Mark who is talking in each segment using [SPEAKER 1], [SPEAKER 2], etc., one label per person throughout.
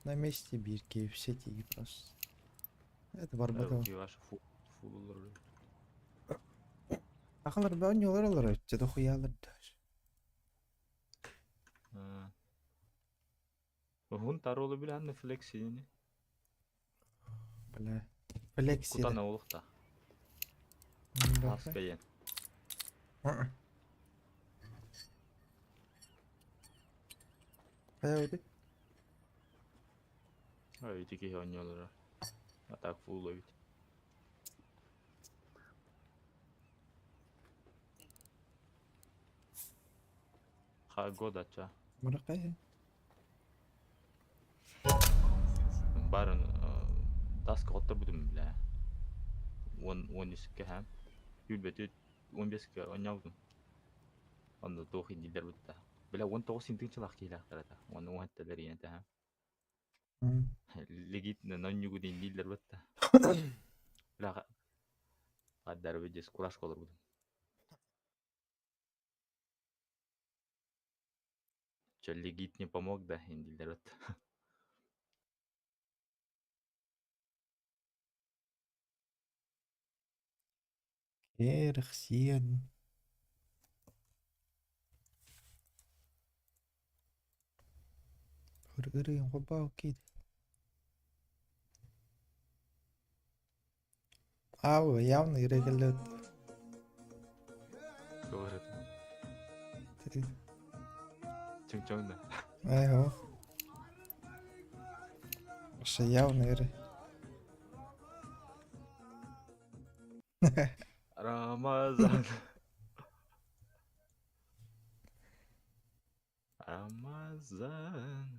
[SPEAKER 1] на месте бирки, все тиги просто. Это барбадо.
[SPEAKER 2] Киваш фул olur.
[SPEAKER 1] Акалар баан yollar alır. Çada хуялар даже.
[SPEAKER 2] Hun tarolu bile anne flexini.
[SPEAKER 1] Бля. Флексире.
[SPEAKER 2] Kutana olukta. Pas beyen.
[SPEAKER 1] Каяуди?
[SPEAKER 2] Ay tiki oynuyorlar. Atak full oyut. Ha god aça.
[SPEAKER 1] Мына кая?
[SPEAKER 2] Барын таска отта будum bile. 13 hem. Yübeti 15 oynadım. Onda tohi diler bitta. Bile 19 sintin çılak kila tarata. Onu hatta derine ta. Legit non yugu din diler bitta. Bile qadar bejes kurash olur budum. Legit не помог, да, индилер bitta.
[SPEAKER 1] Эрхсиен. Хөргөрийн хобаа окей. Явно ирегэлээд.
[SPEAKER 2] Говорит. Чыңчоңда.
[SPEAKER 1] Айхо. Вообще явно ире.
[SPEAKER 2] Рамазан. Рамазан.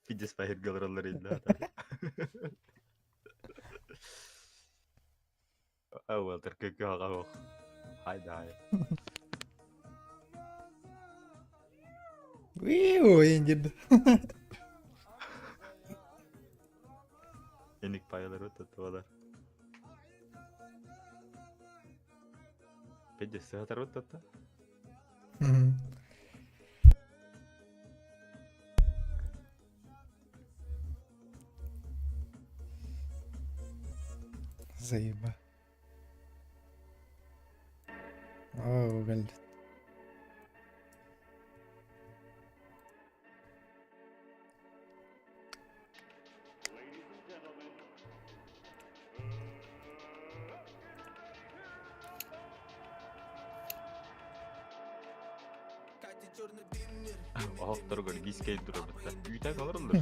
[SPEAKER 2] Пидес пахет галралар инде. أول تركيك غوخ هاي
[SPEAKER 1] Oyun girdi.
[SPEAKER 2] Yenik payları tutuyorlar. Peki sıhhatları tuttu.
[SPEAKER 1] Заеба. О, geldi.
[SPEAKER 2] Ақтар гөр бискей durur bitti. Үйтек alırlar.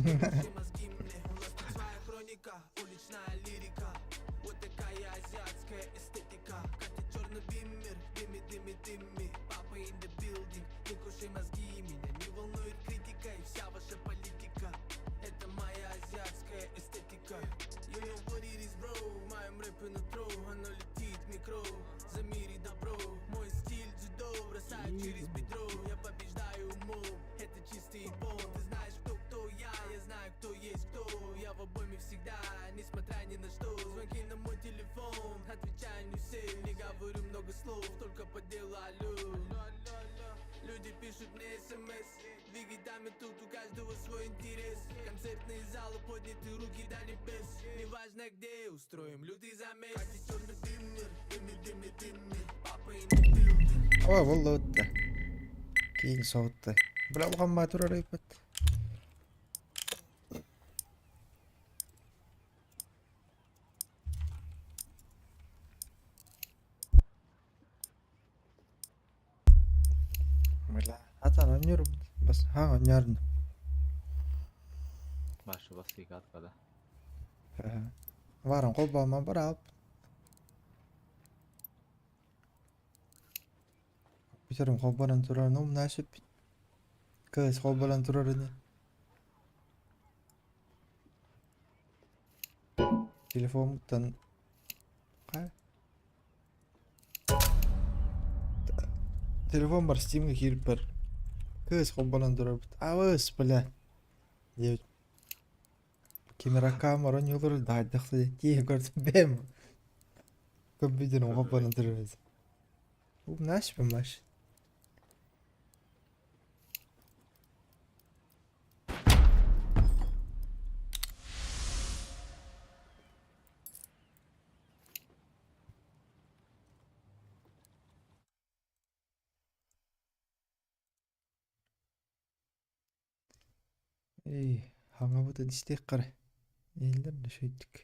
[SPEAKER 1] Ой, والله وده. كين صوته. بلا مغمى ترى ريبت. Бля, атан ойнор бас ойнорно.
[SPEAKER 2] Başı basıyı katkada.
[SPEAKER 1] Varın kolbağıma bırak. Bitirim kolbağın durarını münasip. Kız kolbağın durarını. Telefonumdan Telefon бар Steam'ga kirib bir kız kolbağın durar. Avız bile. Diyor. Kamera kamera oynuyorlar da hadi diye gördüm ben. Компьютером kolbağın durar. Bu nasıl bir maç? Хаңабытын истек қара. Елдер де шөйттік.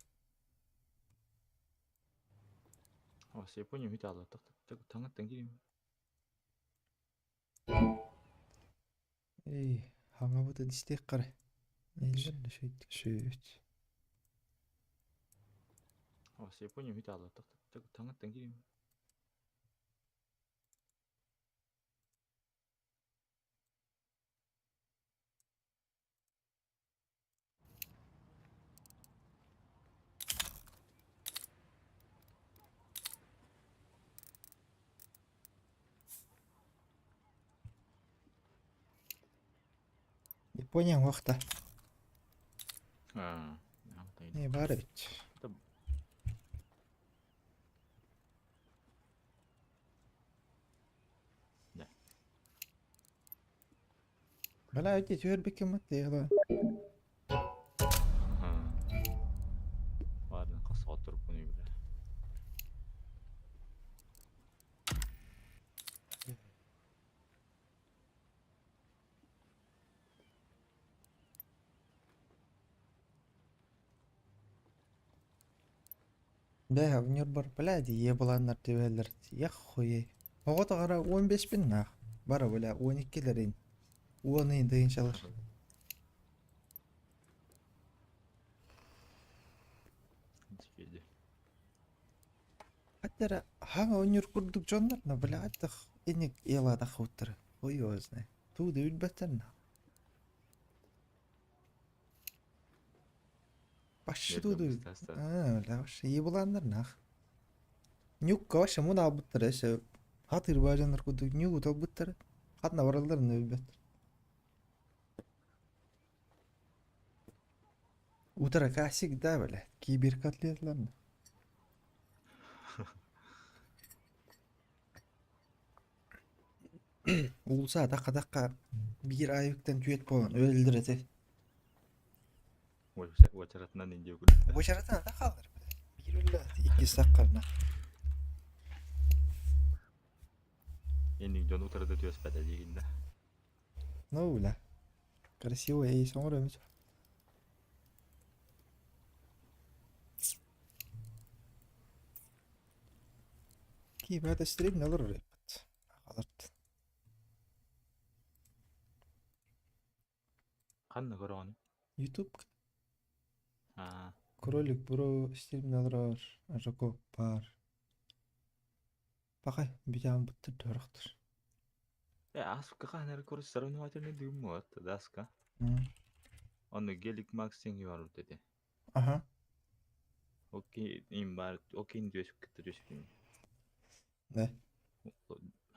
[SPEAKER 2] Япония хүт алып так таңаттан кирим.
[SPEAKER 1] Хаңабытын истек қара. Елдер де шөйттік. Шөйт.
[SPEAKER 2] Япония хүт алып так таңаттан кирим.
[SPEAKER 1] Японияң уақыта.
[SPEAKER 2] Тайын.
[SPEAKER 1] Бар өт.
[SPEAKER 2] Да.
[SPEAKER 1] Бала өте жөрбеке мықты еғла.
[SPEAKER 2] Барын қасыға тұрып бұны біле.
[SPEAKER 1] Да, внер бар бля, дие боландар тебелер. Яқ қойы. Оғыта қара 15 бін нақ. Бара бля, 12-лерін. 10-ын дейін шалыр.
[SPEAKER 2] Дикейді.
[SPEAKER 1] Хаттара, хаңа өнер күрдік жондар, но бля, аттық енек елада қауыттыры. Ой, өзіне. Туды үлбәттер на. Башы туды. Бля, башы ие боландар нақ. Нюкка башы мұны албыттыр, әші. Хатыр бажандар күрдік нюк ұтал бұттыр. Хатна баралдарын үлбәттір. Утара кәсік да, бля. Кибер котлетларны. Улса даққа бір айыктан түйет болған өлдіреді.
[SPEAKER 2] Очаратынан инде өкілді.
[SPEAKER 1] Очаратан да қалдыр. Bir өлді, екі саққарына.
[SPEAKER 2] Енді жон ұтырды түйес бәді дегенде.
[SPEAKER 1] Ну, бля. Красиво, ей, соңыр өміз. Кейіп әді стрейдін алыр рейпат. Қалырды.
[SPEAKER 2] Қанны көрі оны?
[SPEAKER 1] YouTube
[SPEAKER 2] Аа.
[SPEAKER 1] кролик бро стрейдін алыр ажако бар. Бақай, бейден бұттыр дөріқтір.
[SPEAKER 2] Асыққа қанары көрі сырыны ватырны дүйім мұғатты да асыққа. Оны гелик максинги бар өтеді.
[SPEAKER 1] Аха.
[SPEAKER 2] Окей, им бар, окейін дөсіп кетті дөсіп.
[SPEAKER 1] Ne?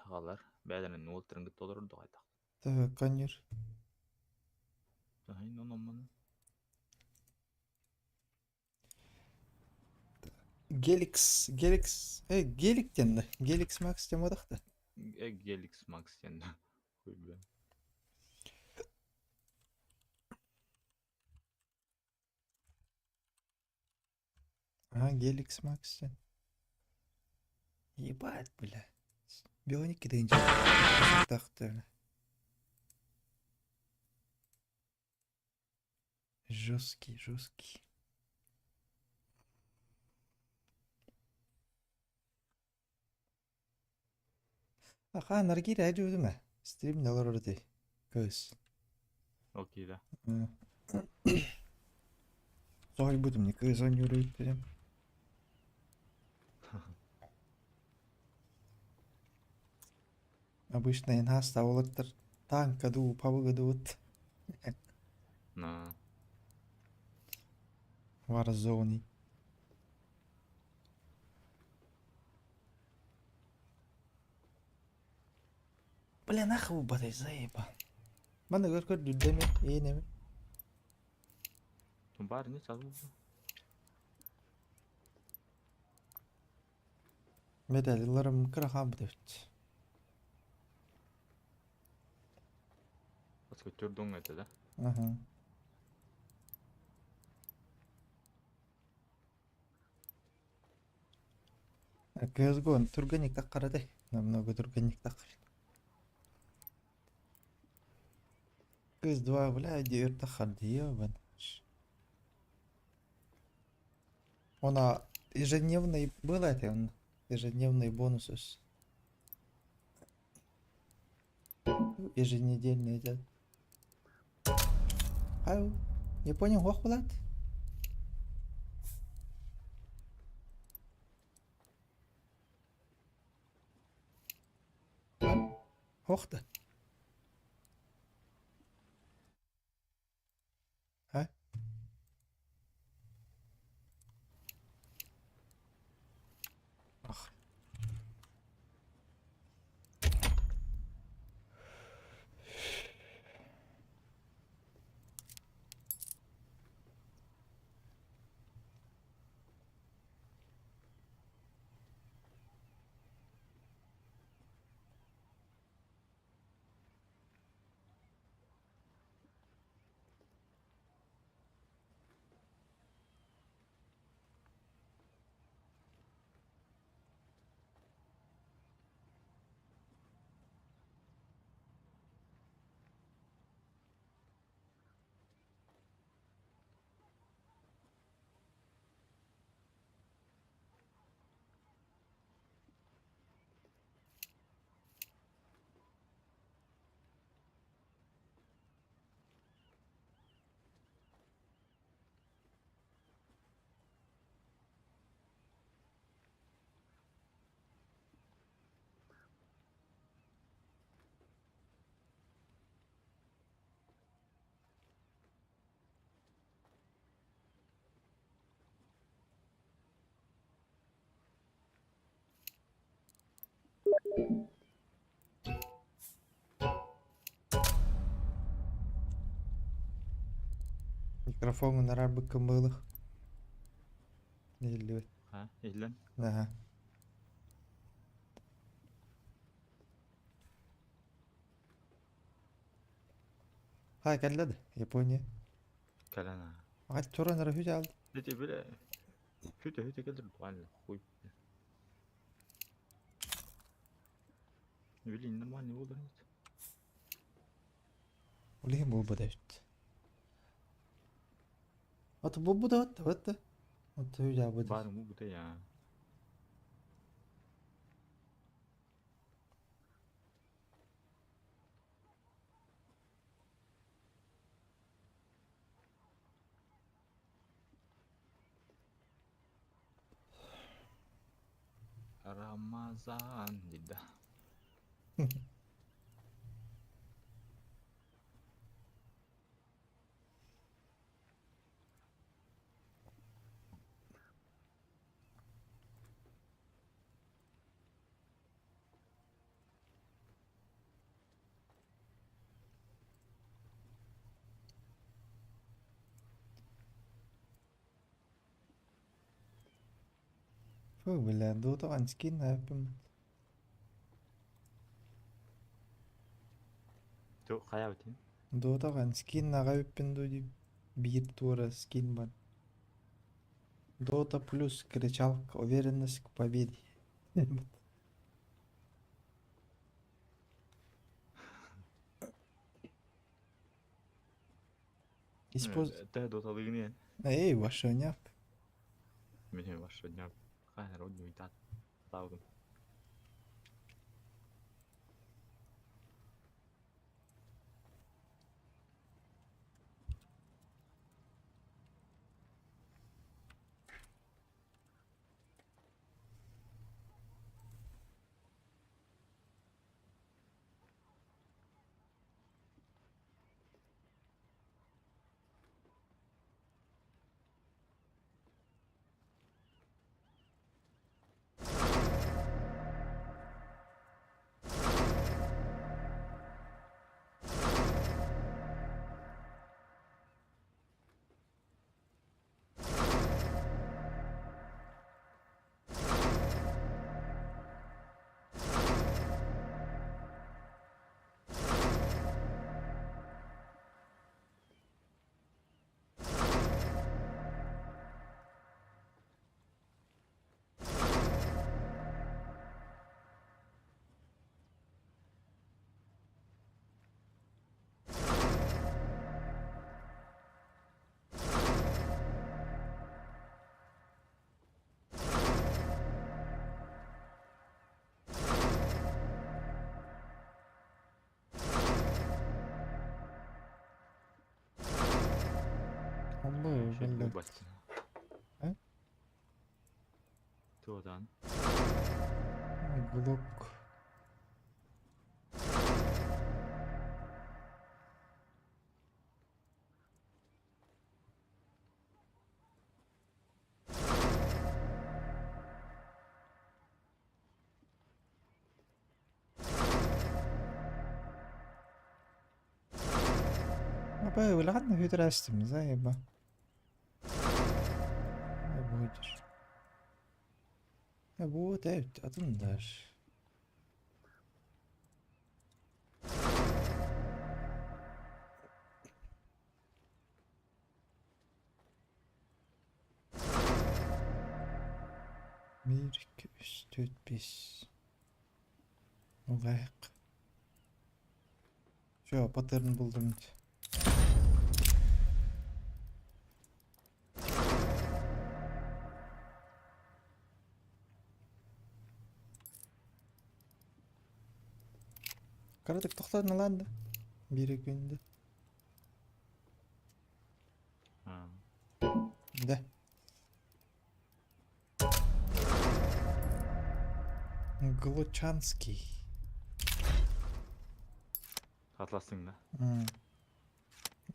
[SPEAKER 2] Haqalar, bädenen oltyryn git olurdu gaýtak.
[SPEAKER 1] Tabii kanyer.
[SPEAKER 2] Aynen ondan.
[SPEAKER 1] Gelix dendi. Gelix Max demodak da.
[SPEAKER 2] Gelix Max ýende. Koýby.
[SPEAKER 1] Gelix Max den. Ебать, бля. Бионики дейінше. Тақты. Жесткий. Аха, наргири әжі өді ме? Стрим нелер өрді. Көз.
[SPEAKER 2] Окей, да.
[SPEAKER 1] Зой будем, не көз он өрейт берем. Обычно инхаста олаттар танка ду, пабыга дуут.
[SPEAKER 2] На.
[SPEAKER 1] Warzone. Бля, нахуй батай заеба. Мана көркөр дүддеме, ейнеме.
[SPEAKER 2] Тун бар не сазу.
[SPEAKER 1] Медалиларым кырахан бдевт.
[SPEAKER 2] Көтөрдөң эте да.
[SPEAKER 1] Ага. CSGO турганик таққарады. Намного турганик таққар. Kız dua bula diyor ırtахар diyor ben. Она ежедневный был это, он ежедневный бонус. Еженедельный идет. Ау, не понял, хох булат? Хох-то? А? Ах. Микрофон на рабы камылых. Или...
[SPEAKER 2] Ha, ehlen.
[SPEAKER 1] Ага. Hay geldi. Japonya.
[SPEAKER 2] Kalana.
[SPEAKER 1] Hadi çoran rafı aldı.
[SPEAKER 2] Lite böyle hüte kadar doğal хуй. Блин, нормальный уровень.
[SPEAKER 1] Улихи bu بدأت. At bu da at. At hüca bu da.
[SPEAKER 2] Var mı bu da ya? Ramazan dedi.
[SPEAKER 1] Фу, бля, до طبعا سكين هيبقى
[SPEAKER 2] Tuh kayak betul.
[SPEAKER 1] до طبعا سكين نغايبين دو دي бит тура скин бан. Дота плюс кричалка, уверенность к победе. Используй.
[SPEAKER 2] Teh Dota ini kan.
[SPEAKER 1] Эй, ваша няп.
[SPEAKER 2] Мне ваш дня. Kan родной тат. Tahu kan.
[SPEAKER 1] Allah
[SPEAKER 2] Şöyle bu
[SPEAKER 1] vallahi.
[SPEAKER 2] bassın.
[SPEAKER 1] Ha?
[SPEAKER 2] Tuğdan.
[SPEAKER 1] Glock. Böyle عندنا في دراستم زي ما بودر bu evet adımdır. Bir, iki, üç, dört, beş. Layık. Şu pattern buldum. Karadık toxtadın lan da. Bir günde.
[SPEAKER 2] Ha.
[SPEAKER 1] De. Gluchanski.
[SPEAKER 2] Atlasın da.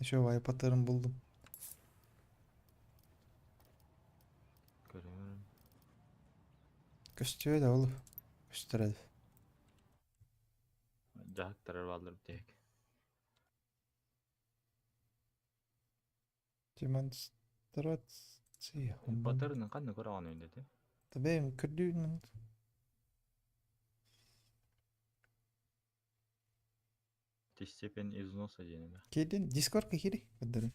[SPEAKER 1] Şu vay pattern buldum.
[SPEAKER 2] Görüyorum.
[SPEAKER 1] Gösteriyor da oğlum. Gösteriyor.
[SPEAKER 2] Cahak tarar vardır bir tek.
[SPEAKER 1] Демонстрация.
[SPEAKER 2] Batarının kanını koravan oynadı.
[SPEAKER 1] Tabii kürdüğünün.
[SPEAKER 2] Степень износа денег.
[SPEAKER 1] Kedin Discord'a giri. Kadarım.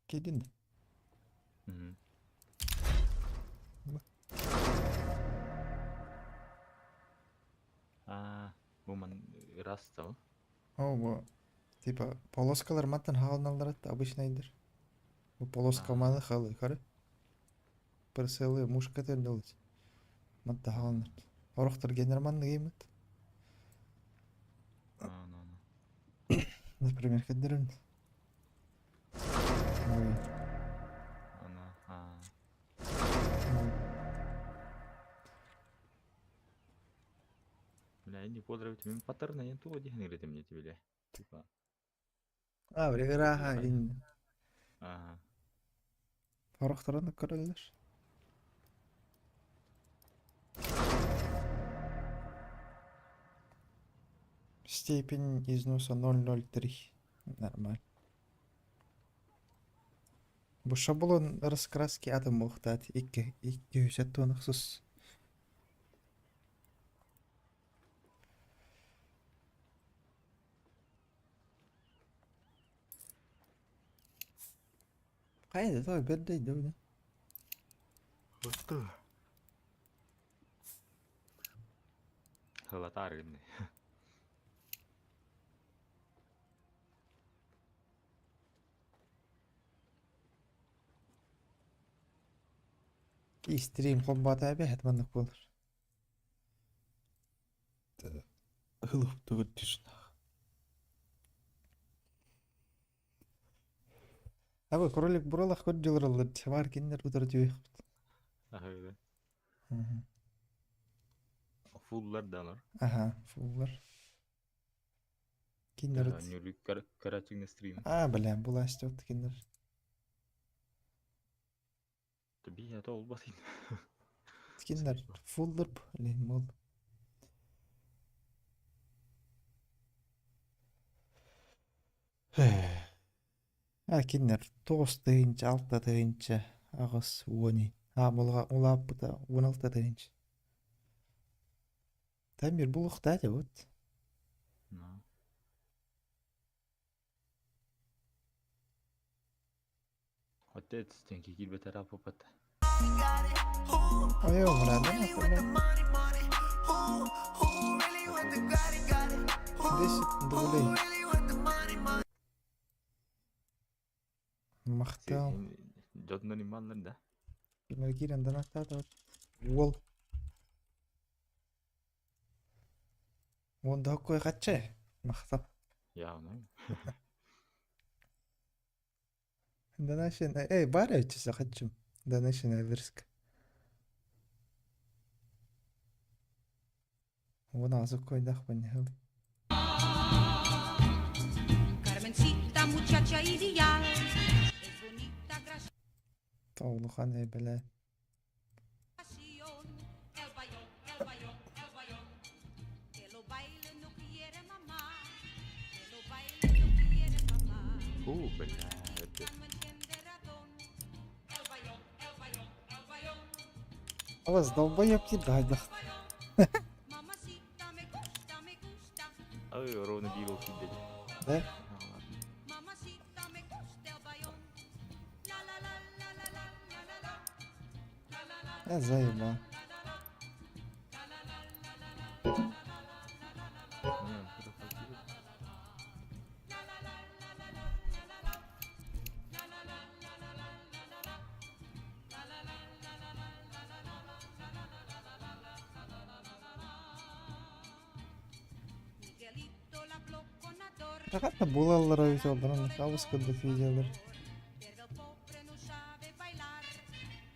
[SPEAKER 1] Kedin.
[SPEAKER 2] Hı.
[SPEAKER 1] Bak.
[SPEAKER 2] Ha, bu man rasta mı?
[SPEAKER 1] O bu. Типа полоскалар маттан хаалналар обычныйдыр. Bu полоска маны халы кары. Прицелы мушкетер делать. Матта хаалнар. Орохтар генерман геймет.
[SPEAKER 2] Ana.
[SPEAKER 1] Например, кадерин. Ой.
[SPEAKER 2] Ana. Ha.
[SPEAKER 1] Ой.
[SPEAKER 2] Бля, не поздравить. Мен паттерна я ту один грите мне тебе. Типа.
[SPEAKER 1] А, бриграха
[SPEAKER 2] Кай.
[SPEAKER 1] ин.
[SPEAKER 2] Ага.
[SPEAKER 1] Орохтарны көрөлөр. Степень износа 0,03. Нормально. Bu шаблон раскраски атом уктат 200 тонн хсус. Кайда той бердей дөвдө.
[SPEAKER 2] Что? Халатар гэнэ.
[SPEAKER 1] И стрим хоббата бе хатмандык болор. Хылып түгүт түшүн. Абы кролик буралах көт жылырылды. Чавар киндер утур жүйөк.
[SPEAKER 2] Ага. Fullar dalar.
[SPEAKER 1] Ага, фуллар. Киндер.
[SPEAKER 2] Нюрик карачың стрим.
[SPEAKER 1] А, блин, бул ачты киндер.
[SPEAKER 2] Таби я то олбасин.
[SPEAKER 1] Киндер фуллар блин, мол. Киндер 9 тыйынчы, 6 тыйынчы, агыс 10. Булга улап бута 16 тыйынчы. Тамир бул уктады вот.
[SPEAKER 2] Хотя стенки килбе тарап попат.
[SPEAKER 1] Ой, мурада, Десять дублей. Мактал.
[SPEAKER 2] Жодно нималар да.
[SPEAKER 1] Кирен донаттады. Уол. Onda hokkoy kaççı. Maktab.
[SPEAKER 2] Ya ne?
[SPEAKER 1] Danışın. Bari ötesi kaççım. Danışın Eversk. Ona azık koydak bana.
[SPEAKER 3] Carmencita, muchacha ideal, es bonita,
[SPEAKER 1] Tavlu kan bela.
[SPEAKER 3] gración, el bayón, el bayón, el bayón, que lo baile no quiere mamá, que lo baile no quiere mamá,
[SPEAKER 2] Bella.
[SPEAKER 3] no entiende ratón, el bayón, el bayón, el bayón,
[SPEAKER 1] Avaz dalba yaptı dayda.
[SPEAKER 3] mamacita me gusta,
[SPEAKER 2] Ay, Ronald Divo kid dedi.
[SPEAKER 1] Ne?
[SPEAKER 3] mamacita me gusta el bayón, la la la la la la la la la.
[SPEAKER 1] Ya zayıf ha.
[SPEAKER 3] Miguelito la habló con ardor,
[SPEAKER 1] Fakat da bulalara öyle olduğunu avuz kıldık iyiceler.
[SPEAKER 3] pero el pobre no sabe bailar.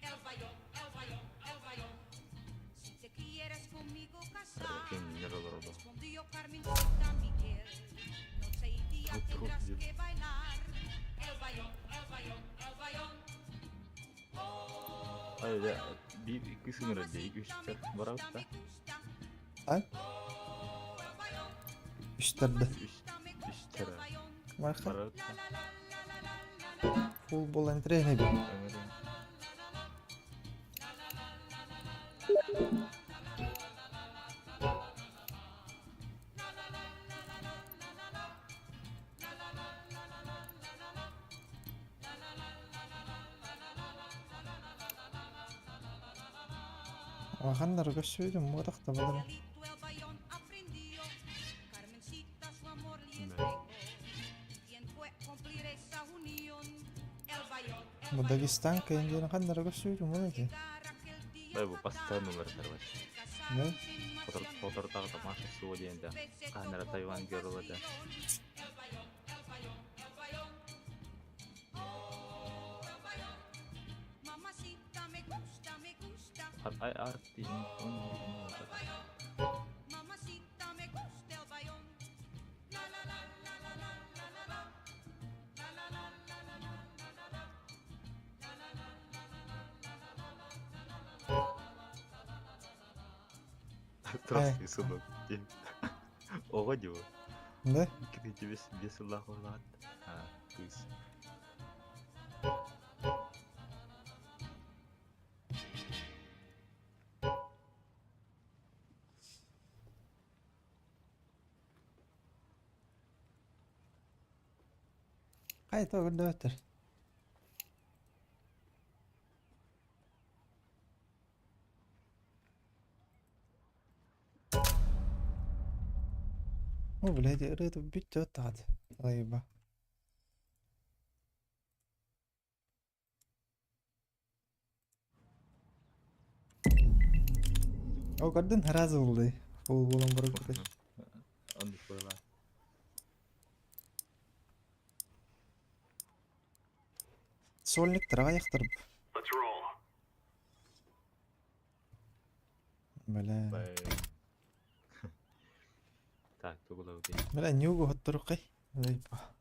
[SPEAKER 3] El bayón, el bayón, el bayón. Si te quieres conmigo casar,
[SPEAKER 2] Kim yaralar oldu.
[SPEAKER 3] respondió Carmencita Miguel. Noche y día
[SPEAKER 2] Otro
[SPEAKER 3] tendrás
[SPEAKER 2] día.
[SPEAKER 3] que bailar. El bayón, el bayón, el bayón.
[SPEAKER 2] Ay ya bir iki sınır değil. Üç tane var
[SPEAKER 3] Me
[SPEAKER 2] hatta.
[SPEAKER 3] gusta,
[SPEAKER 1] Ha? Üstlerde.
[SPEAKER 2] Üç tane
[SPEAKER 1] Marka.
[SPEAKER 2] var hatta.
[SPEAKER 1] Futbol entrene bir.
[SPEAKER 2] Ömer'in.
[SPEAKER 1] Akanlar gösüydüm bu da bulur.
[SPEAKER 3] Miguelito el bayón aprendió. Carmencita su amor le
[SPEAKER 2] Ömer.
[SPEAKER 3] entregó. ¿Quién fue a cumplir esa unión? El bayón, el
[SPEAKER 1] Bu Dagestan kayınca akanlar gösüydüm bu neydi?
[SPEAKER 3] llegar aquel día
[SPEAKER 2] Ay bu pasta numara terbaş.
[SPEAKER 1] Ne?
[SPEAKER 2] Fotoğraf tağda maşa suğu diyende. Kahnara Tayvan görüldü.
[SPEAKER 3] Mamacita me gusta,
[SPEAKER 2] Ay artti.
[SPEAKER 3] mamacita me gusta el bayón. La la la la la la la la la. La la la la la la la la la.
[SPEAKER 2] Trotsky sulu. Oğa diyor.
[SPEAKER 1] Ne?
[SPEAKER 2] Gidince bir sılah olarak. Ha, kız.
[SPEAKER 1] Haydi o gün ötür. O bile de ırıdı bitti öttü hadi. Ayıba. O kadın heraz oldu. Futbolun bırakıdı.
[SPEAKER 2] Onu koylar.
[SPEAKER 1] Solnik tırağa yaktırıp. Böyle.
[SPEAKER 2] Bay. Tak, tugulaw din.
[SPEAKER 1] Böyle nyugu hotturuk ay. Ayıba.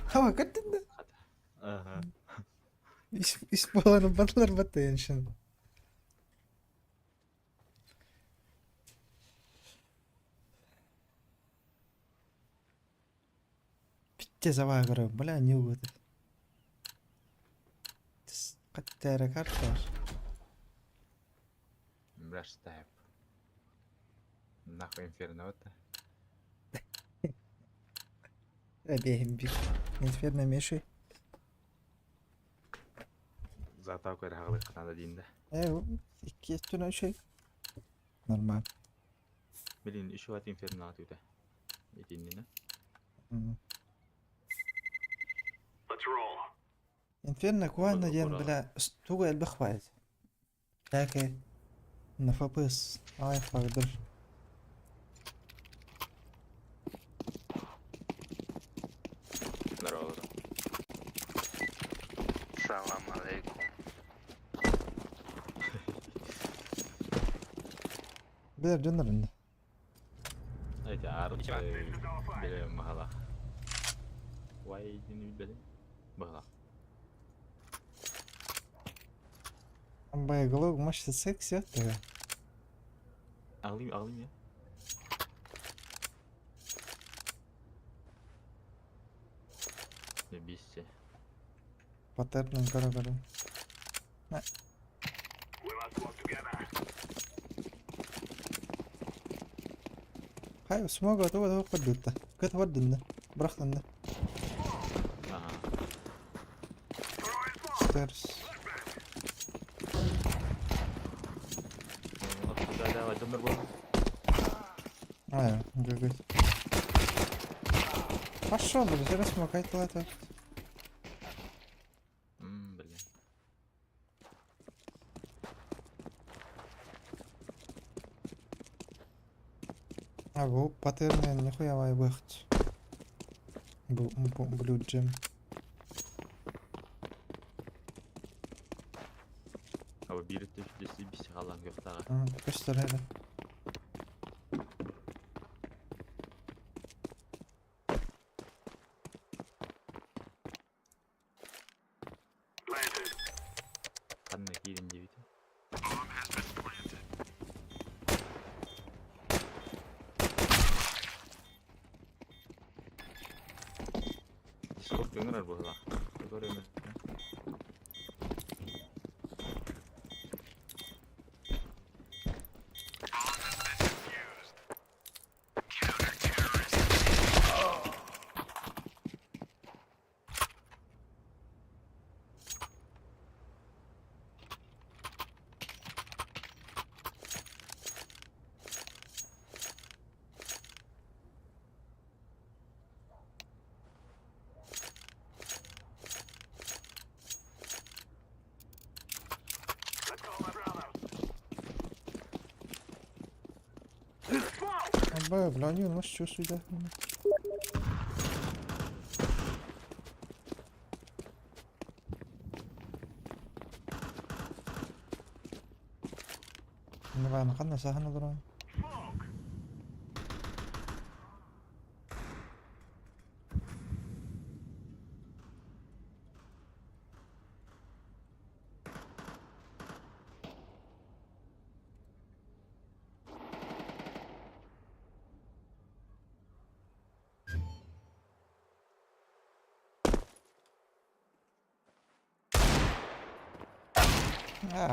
[SPEAKER 1] Hava kadın da.
[SPEAKER 2] Aha.
[SPEAKER 1] İş bağlanıp batılar battı yani şimdi. Bitti sabah göre böyle nyugu da. Kaç tane kart var.
[SPEAKER 2] Brush type. Nako inferno ta.
[SPEAKER 1] Öyleyim bir. Inferno meşi.
[SPEAKER 2] Zaten ako rahaglı kanada dinde.
[SPEAKER 1] İki üstüne şey. Normal.
[SPEAKER 2] Bilin işu at inferno atı da. Edinine.
[SPEAKER 1] Hmm. Inferno كوانا
[SPEAKER 2] Olur,
[SPEAKER 1] جن
[SPEAKER 2] olur.
[SPEAKER 1] بلا استوى البخوات. لكن На ФПС. Ай, фагдыр.
[SPEAKER 2] Здорово.
[SPEAKER 4] Салам алейкум.
[SPEAKER 1] Бер жондар инде.
[SPEAKER 2] Haydi ağrı bile mahala. Vay dini bile. Mahala.
[SPEAKER 1] Бая голову маш секси атты.
[SPEAKER 2] Ağlayayım ya. Ne bizse.
[SPEAKER 1] Паттернын кара. Хай смога то кадутта. Кат ваддында. Брахтанда.
[SPEAKER 2] Aha.
[SPEAKER 1] Терс.
[SPEAKER 2] Ada adamlar var.
[SPEAKER 1] Ай, гыгы. Пошёл, блядь, зараз смог айтылат.
[SPEAKER 2] Bilgen.
[SPEAKER 1] А бу паттерны нихуя вай выхт. Блю джем.
[SPEAKER 2] Ama biri de şüphesiz bir şey alan yok daha.
[SPEAKER 1] Göster hele.
[SPEAKER 2] Kanına girince bir de. Discord dengerar bu arada. Discord dengerar.
[SPEAKER 1] Бая, бля, они у нас что сюда? Давай, нахана сахана дуран.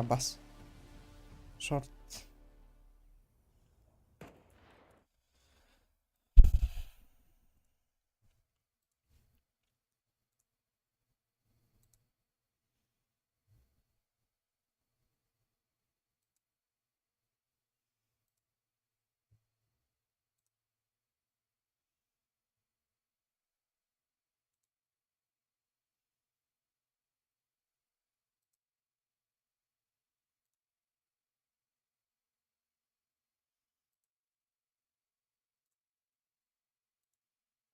[SPEAKER 1] Бас. Шорт.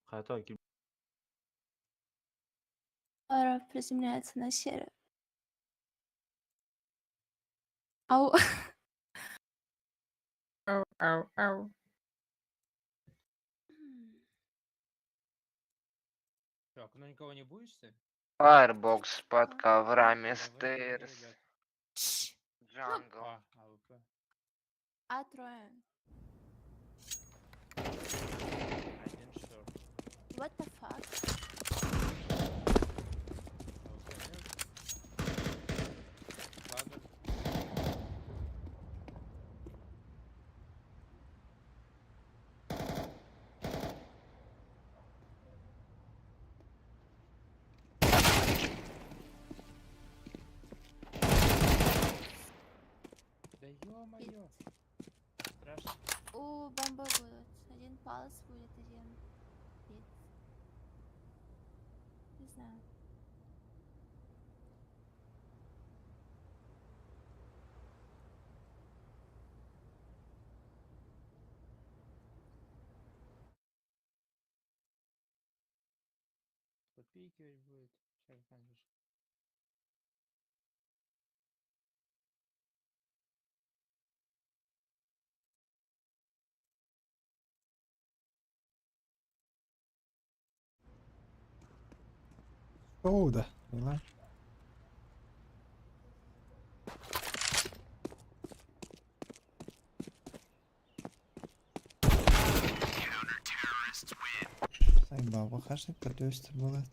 [SPEAKER 2] Hayata kim?
[SPEAKER 5] Пара приземляется на сервер. Ау.
[SPEAKER 6] Ау. Так, ну никого не боишься?
[SPEAKER 4] Firebox под коврами, стейрс, джангл.
[SPEAKER 6] АВП.
[SPEAKER 5] А трое.
[SPEAKER 6] Один шорт.
[SPEAKER 5] What the fuck?
[SPEAKER 6] Ладно. Да ё-моё. Страшно.
[SPEAKER 5] У, бомбы будут. Один палец будет, один бит. Не знаю.
[SPEAKER 6] пикать будет. Сейчас ганжешь.
[SPEAKER 1] Что هو ده والله. Sayın baba kaç dakika dövüştü bulat.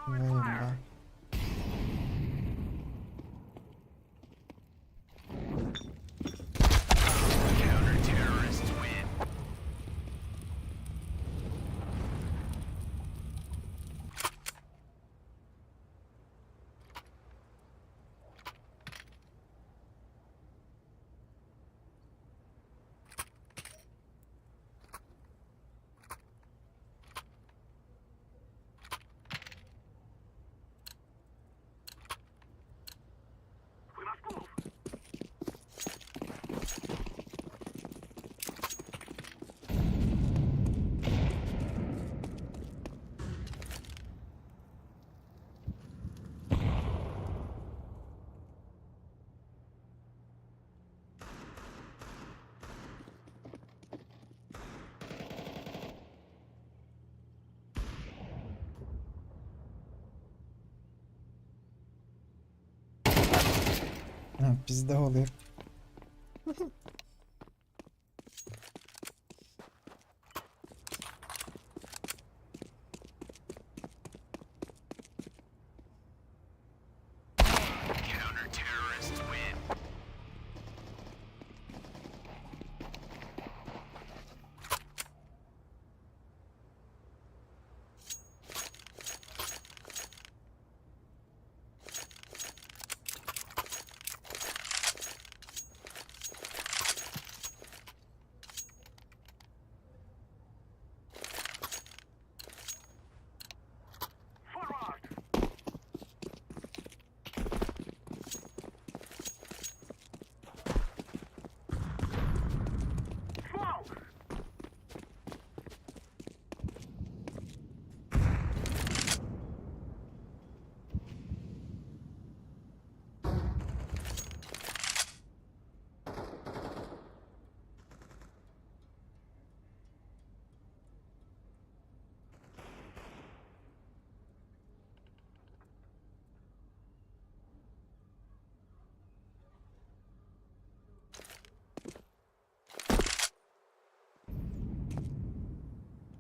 [SPEAKER 1] Vayım ben. Hı, bizde oluyor.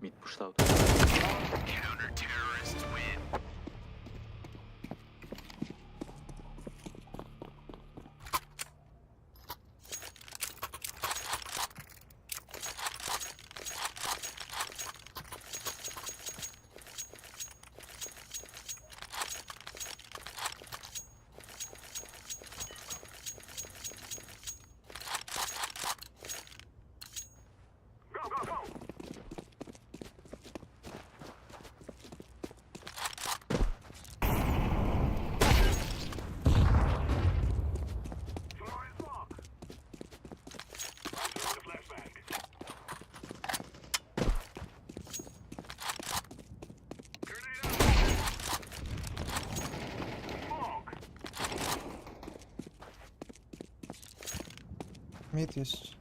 [SPEAKER 2] Mid push'ta.
[SPEAKER 1] Mid jest.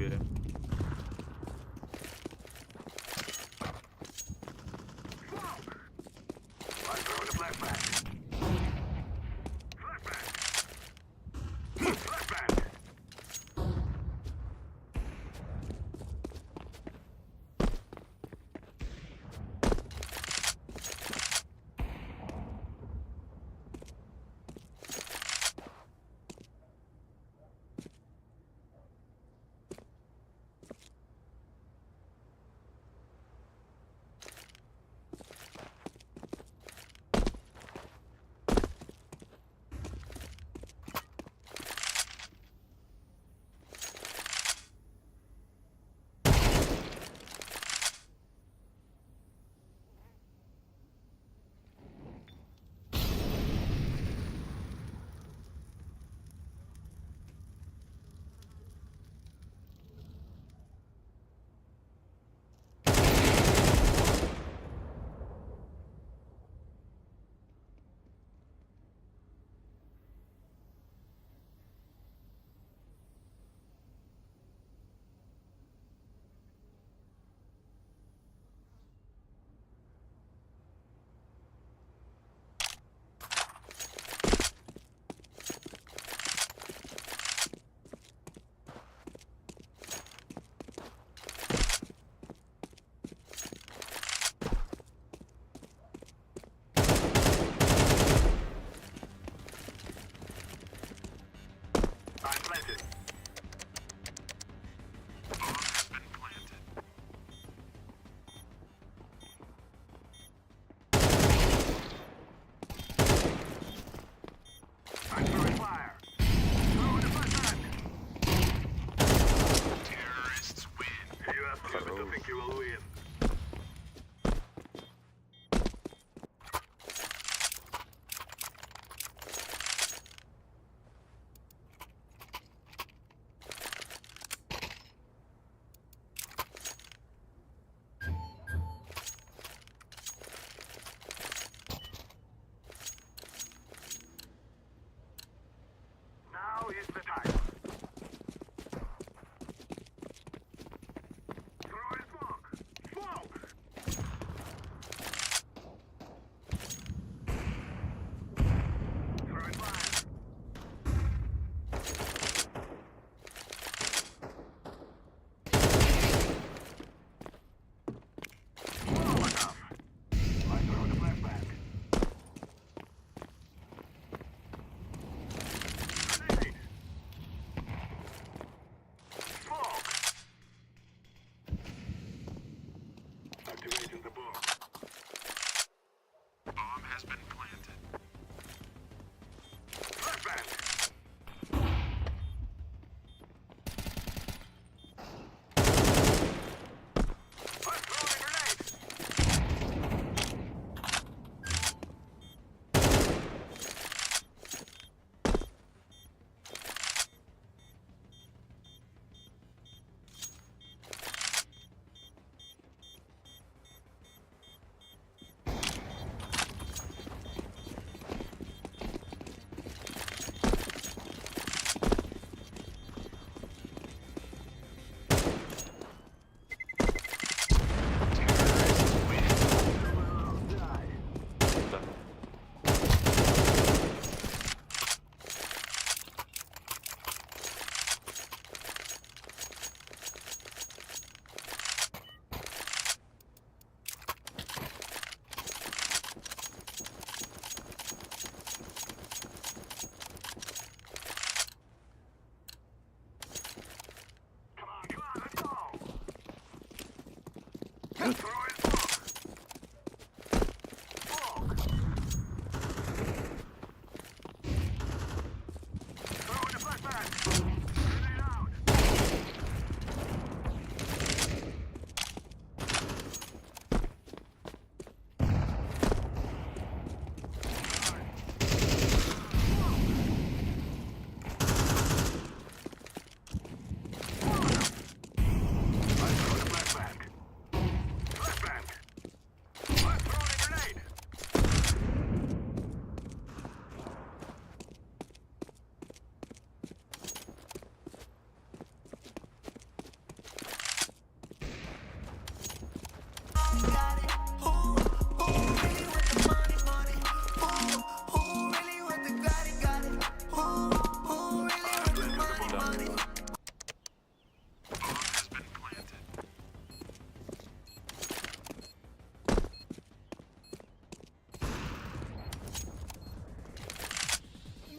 [SPEAKER 2] vereyim.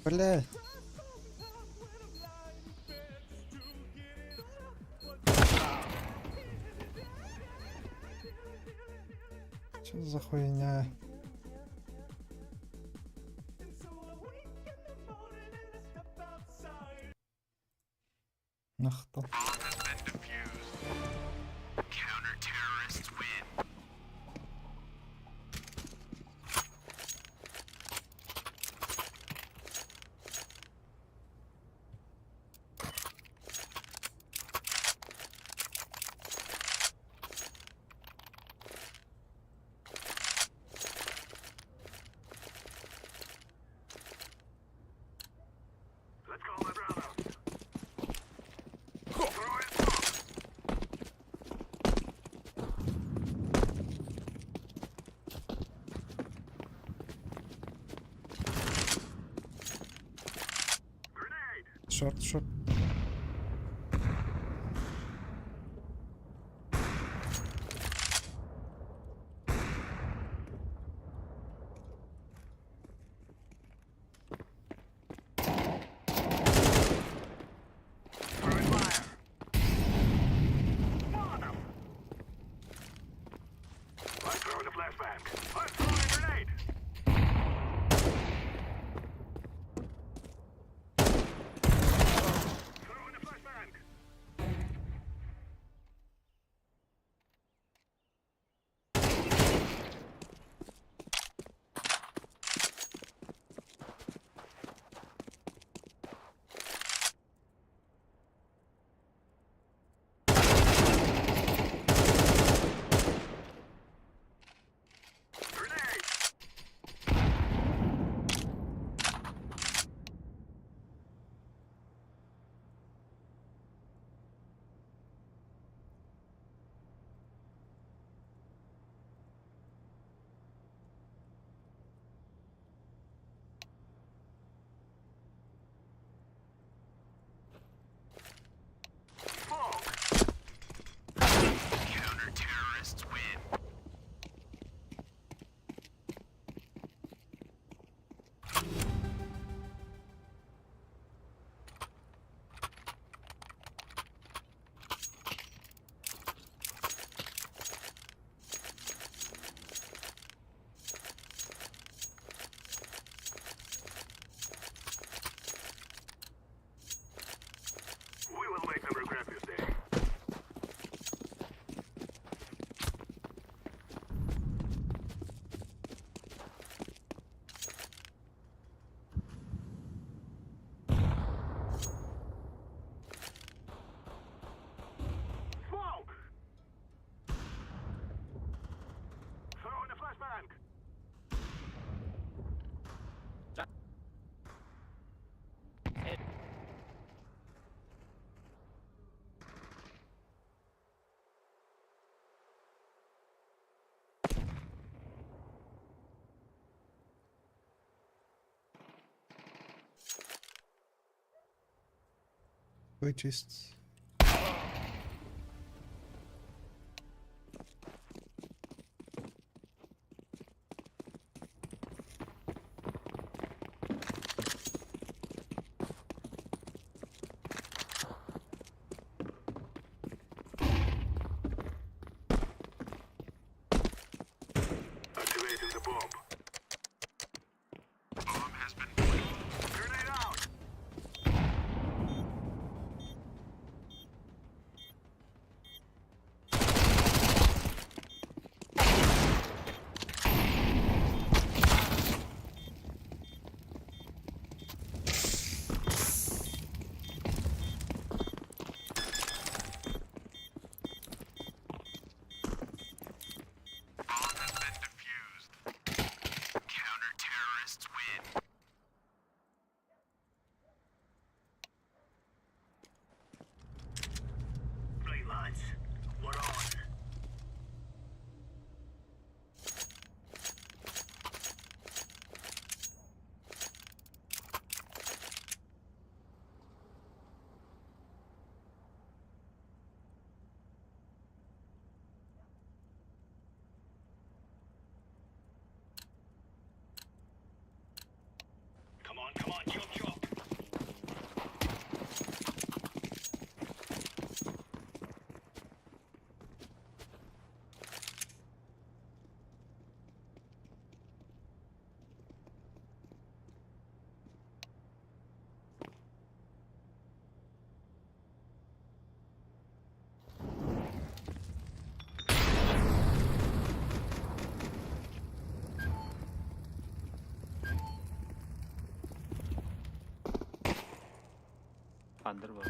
[SPEAKER 1] Бля. Что за хуйня? Ах ты. Шорт, шорт. Вычисть.
[SPEAKER 2] Under var.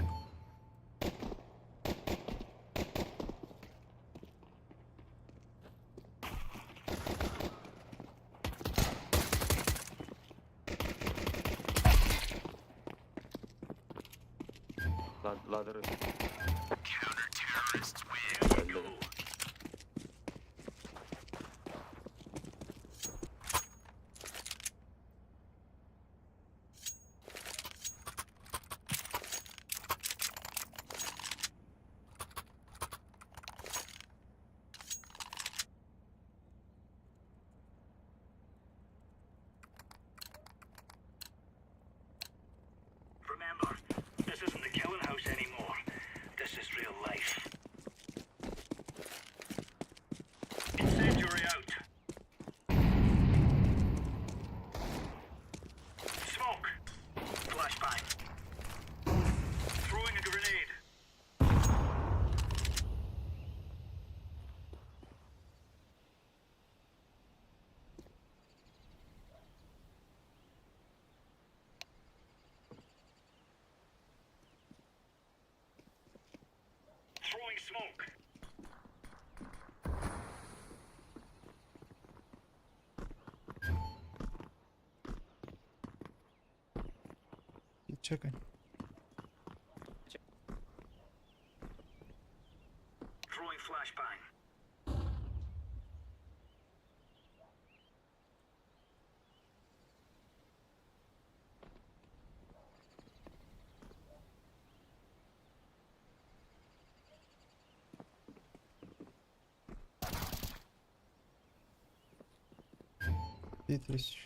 [SPEAKER 2] Ladder. Öldü.
[SPEAKER 7] Remember, this isn't the killing house anymore. This is real life. Incendiary out. Smoke. Flashbang. Throwing a grenade. Throwing smoke.
[SPEAKER 1] Чекай.
[SPEAKER 7] Throwing flashbang.
[SPEAKER 1] Beatrice.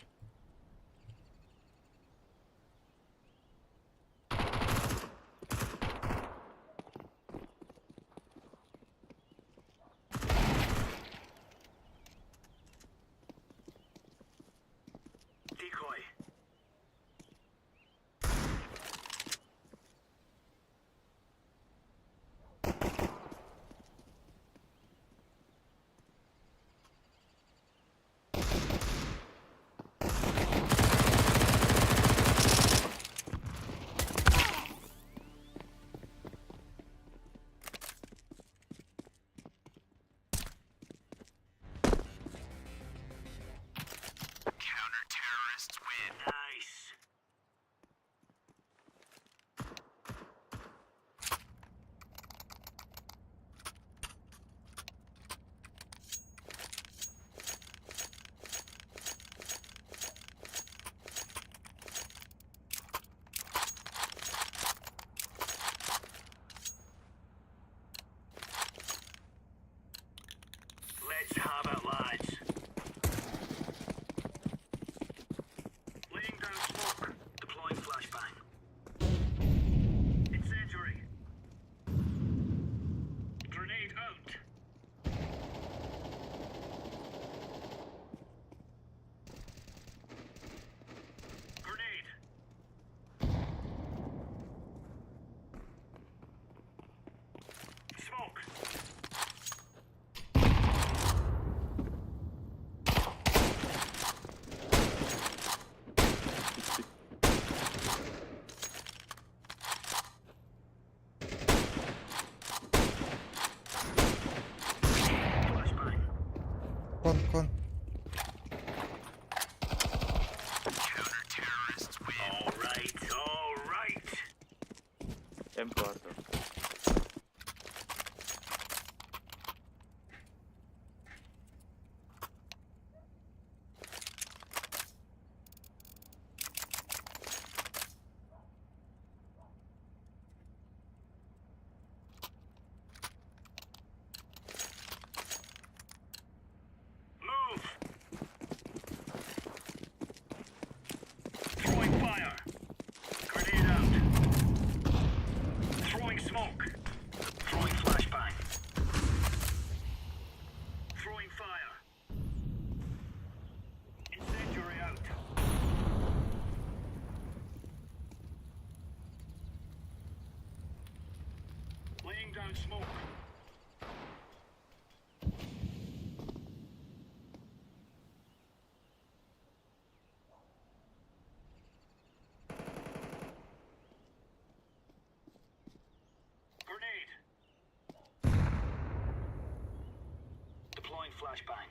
[SPEAKER 7] Decoy. Nice. Let's have it, lads. Laying down smoke. Deploying flashbang. Incendiary. Grenade out. Grenade. Smoke. Flashbang.
[SPEAKER 1] Кон.
[SPEAKER 7] All right.
[SPEAKER 2] Temp vardı.
[SPEAKER 7] Move. down smoke. Grenade. Deploying flashbang.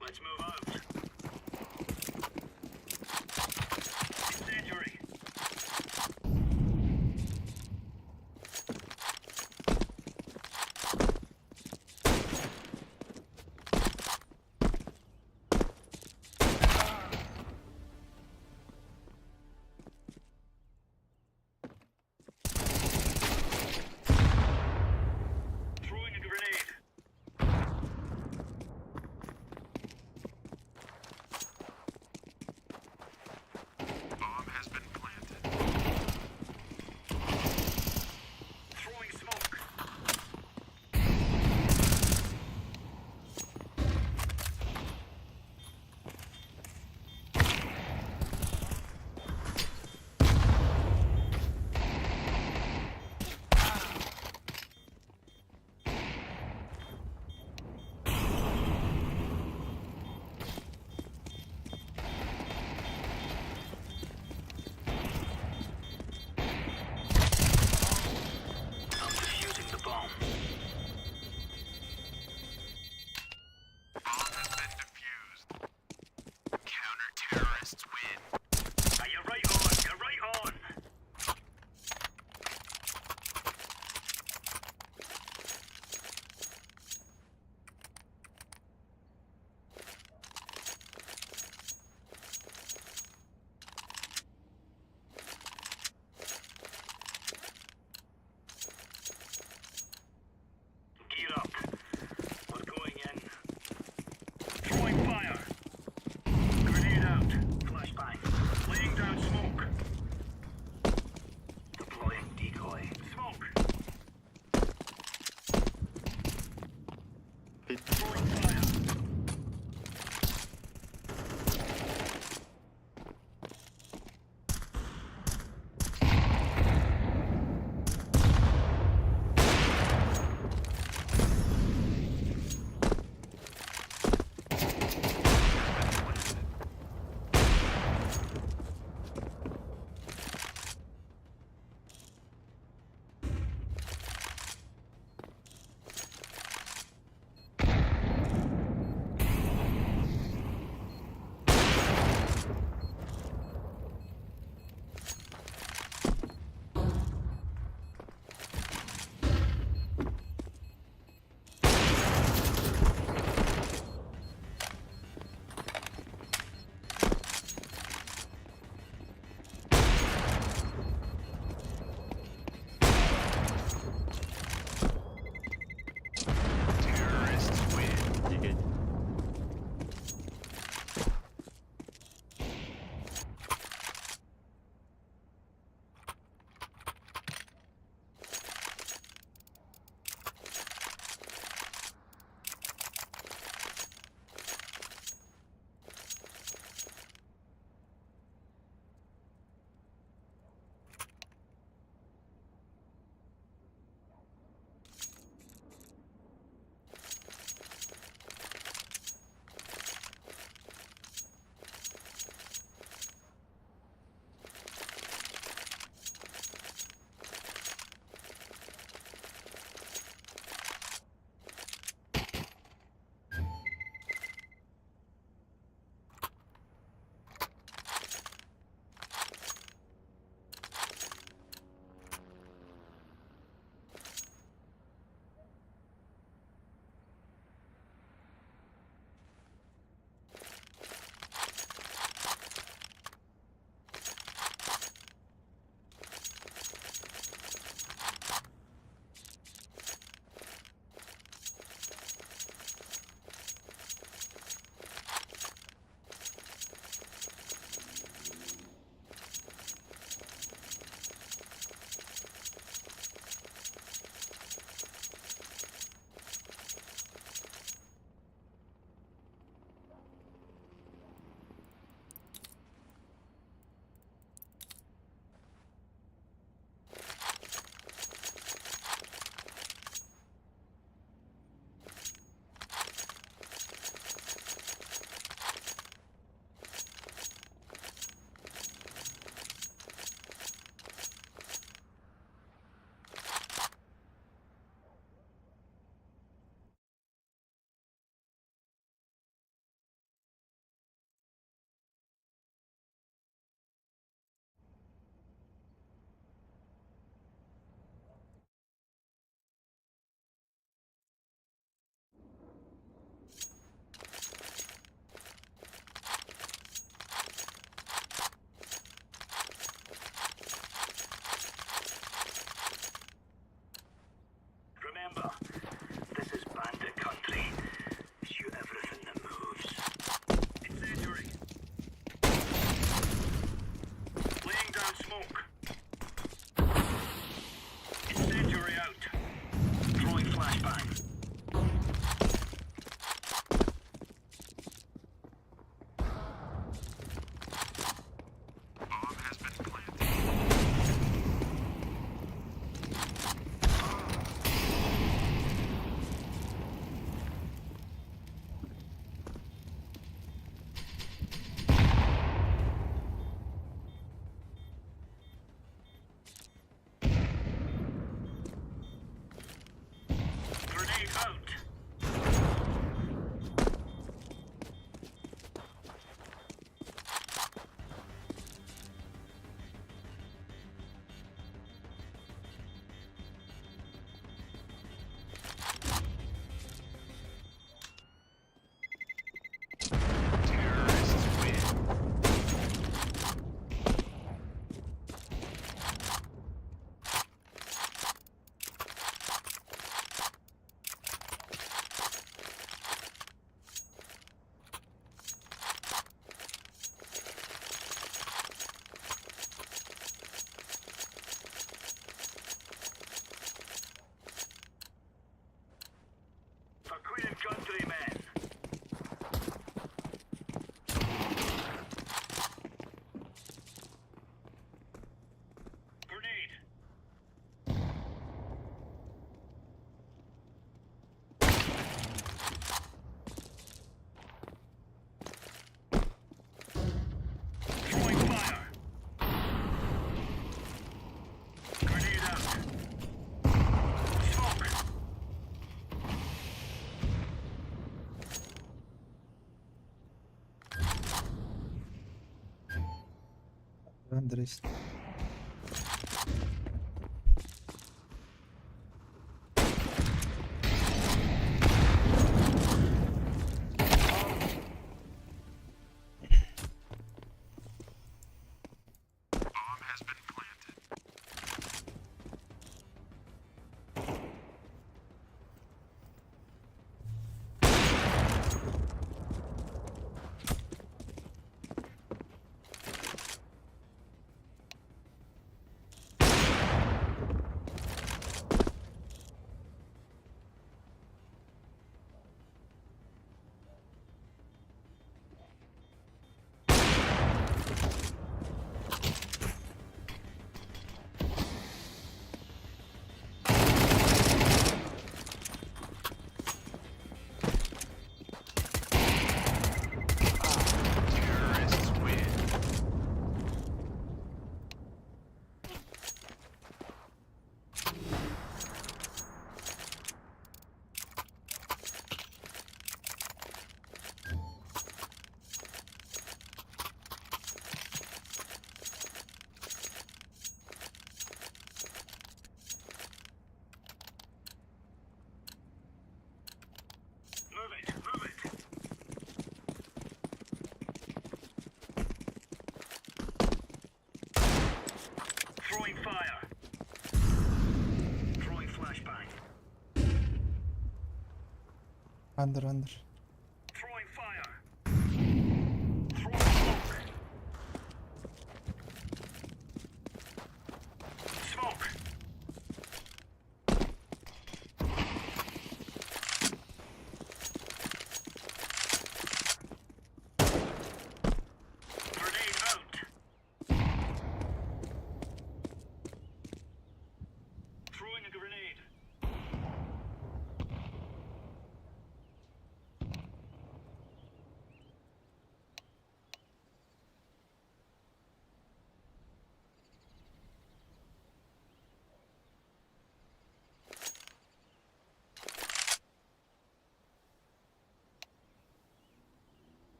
[SPEAKER 7] Let's move out. Incendiary. Throwing a grenade. Remember, this is bandit country. Shoot everything that moves. Incendiary. Laying down smoke. Incendiary out. Throwing flashbang. Grenade out. For Queen and Country, men. Grenade. Throwing fire. Grenade out. Smoke.
[SPEAKER 1] Under işte.
[SPEAKER 7] Move it, move it. Throwing fire. Throwing flashbang.
[SPEAKER 1] Under.
[SPEAKER 7] Throwing fire. Throwing smoke. Smoke. Grenade out. Throwing a grenade.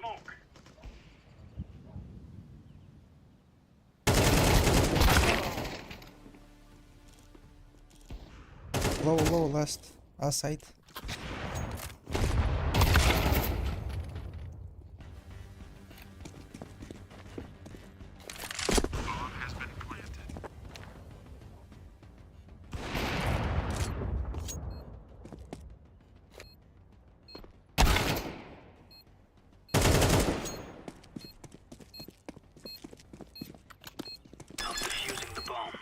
[SPEAKER 7] smoke.
[SPEAKER 1] Low, last. Outside.
[SPEAKER 7] I'm defusing the bomb.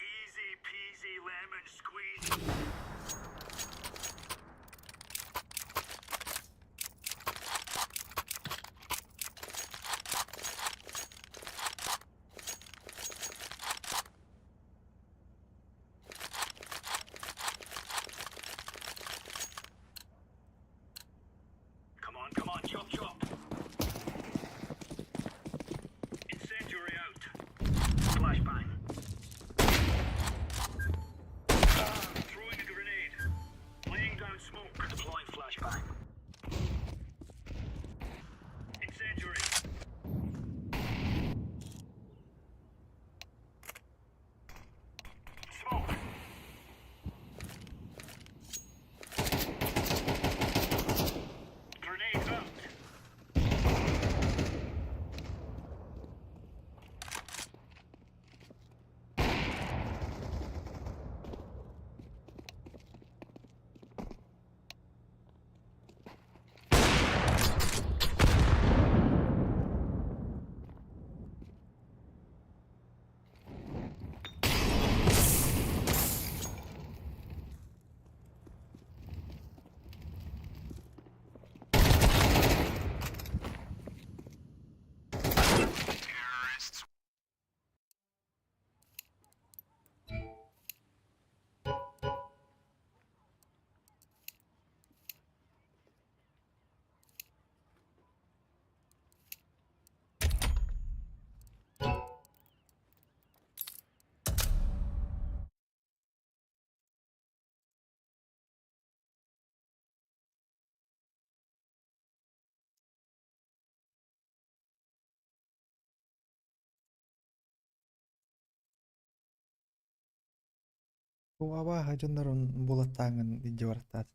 [SPEAKER 7] Easy peasy lemon squeezy. Come on, chop chop. Incendiary out. Flashbang. Throwing a grenade. Laying down smoke. Deploying flashbang. Incendiary. Smoke. Grenade out.
[SPEAKER 1] Тугаба хажуннарын булаттаанган идде бараттаат.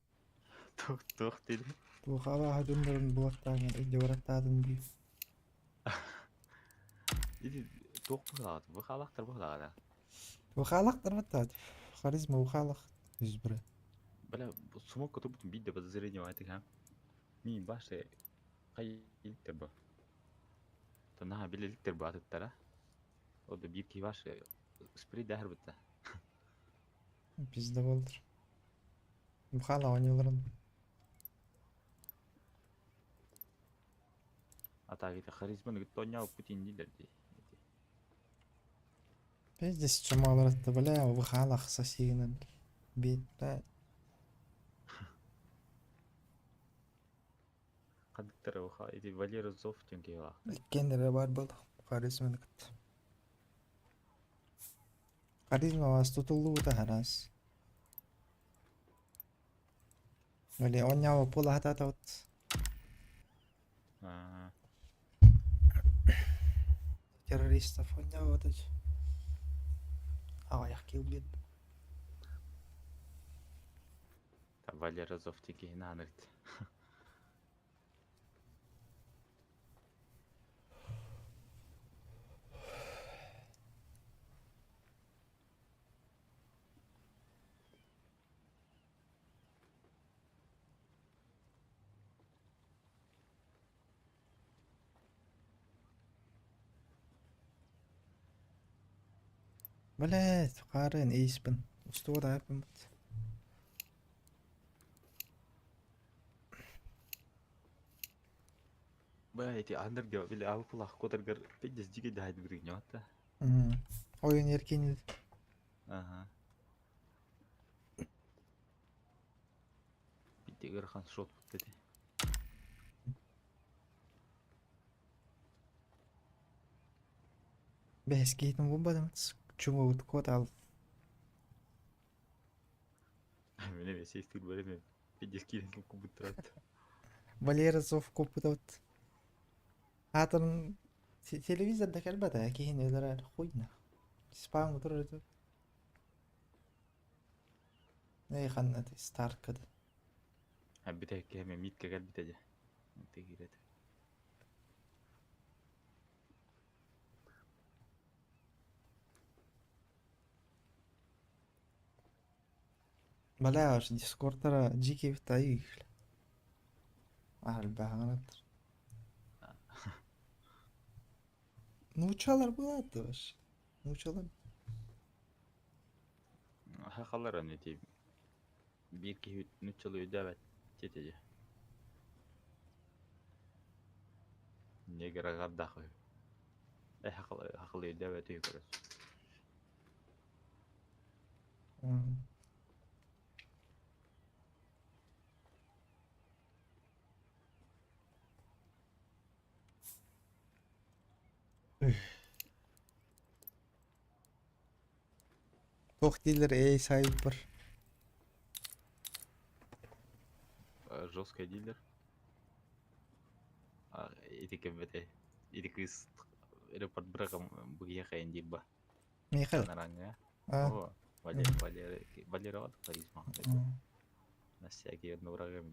[SPEAKER 2] Тух dedi.
[SPEAKER 1] Тугаба хажуннарын булаттаанган идде бараттаатын би.
[SPEAKER 2] Dedi tuh bıxaladı. Bıxalaqtır bıxaladı.
[SPEAKER 1] Тухаалактар баттаат. Харизма ухаалах үзбүрэ.
[SPEAKER 2] Бля, смог көтө бүтүн бидде подозрение айтык ха. Мен башы кайыктыр бу. Тана билеликтер бу атыттара. Ода бир ки башы спрей дәһәр битте.
[SPEAKER 1] Пизде болдур. Ухаала ойнолорун.
[SPEAKER 2] Атагыта харизманы гыттоняу Путин дилерди.
[SPEAKER 1] Пиздес чамаларытты бля, ухаалах сасигинен. Битте.
[SPEAKER 2] Кадыктар оха эти Валера Зов тенке ва.
[SPEAKER 1] Кендере бар бол. Харизманы кыт. Харизма вас тутулуу да харас. Оле онява пула хататат.
[SPEAKER 2] А,
[SPEAKER 1] Террористов онява тат. Аяк килбит.
[SPEAKER 2] та Валера Зов тенке нанырт.
[SPEAKER 1] Блять, қарын эйспін. Устуға да әпім бұд.
[SPEAKER 2] Бля, эти андерге биле алып кулак котаргар пендес диге дайды бирин жаматта.
[SPEAKER 1] Ойын еркен еді.
[SPEAKER 2] Ага. Бидде гырхан шот dedi.
[SPEAKER 1] Бәскейтін бомбадан чуму код ал.
[SPEAKER 2] Міне мен сестір бөлеме 50 келін көп тұрады.
[SPEAKER 1] Валера Зов копытат. Атын телевизорда келбеді, кейін өлер әлі қойна. Спам тұрады. Ей қаннаты Старкады.
[SPEAKER 2] Бітәкке hemen mitke gel bitece. Tegiredi.
[SPEAKER 1] Бәләш Дискордтара жеке витайы. Албағанаттыр. Нучалар болады баш. Нучалар.
[SPEAKER 2] Haqalar anne teyim. Bir ki nüçalı ödevet tetece. Ne gara gadda koy. Haqalı ödevet yukarı.
[SPEAKER 1] Тоқ дейлер ей сайып бар.
[SPEAKER 2] Жесткая дилер. Эти бete. Эти кыз репорт браком бугия кайын дил ба.
[SPEAKER 1] Михаил.
[SPEAKER 2] Нараңа.
[SPEAKER 1] А.
[SPEAKER 2] О, Валера вот харизма. На всякие одно врага.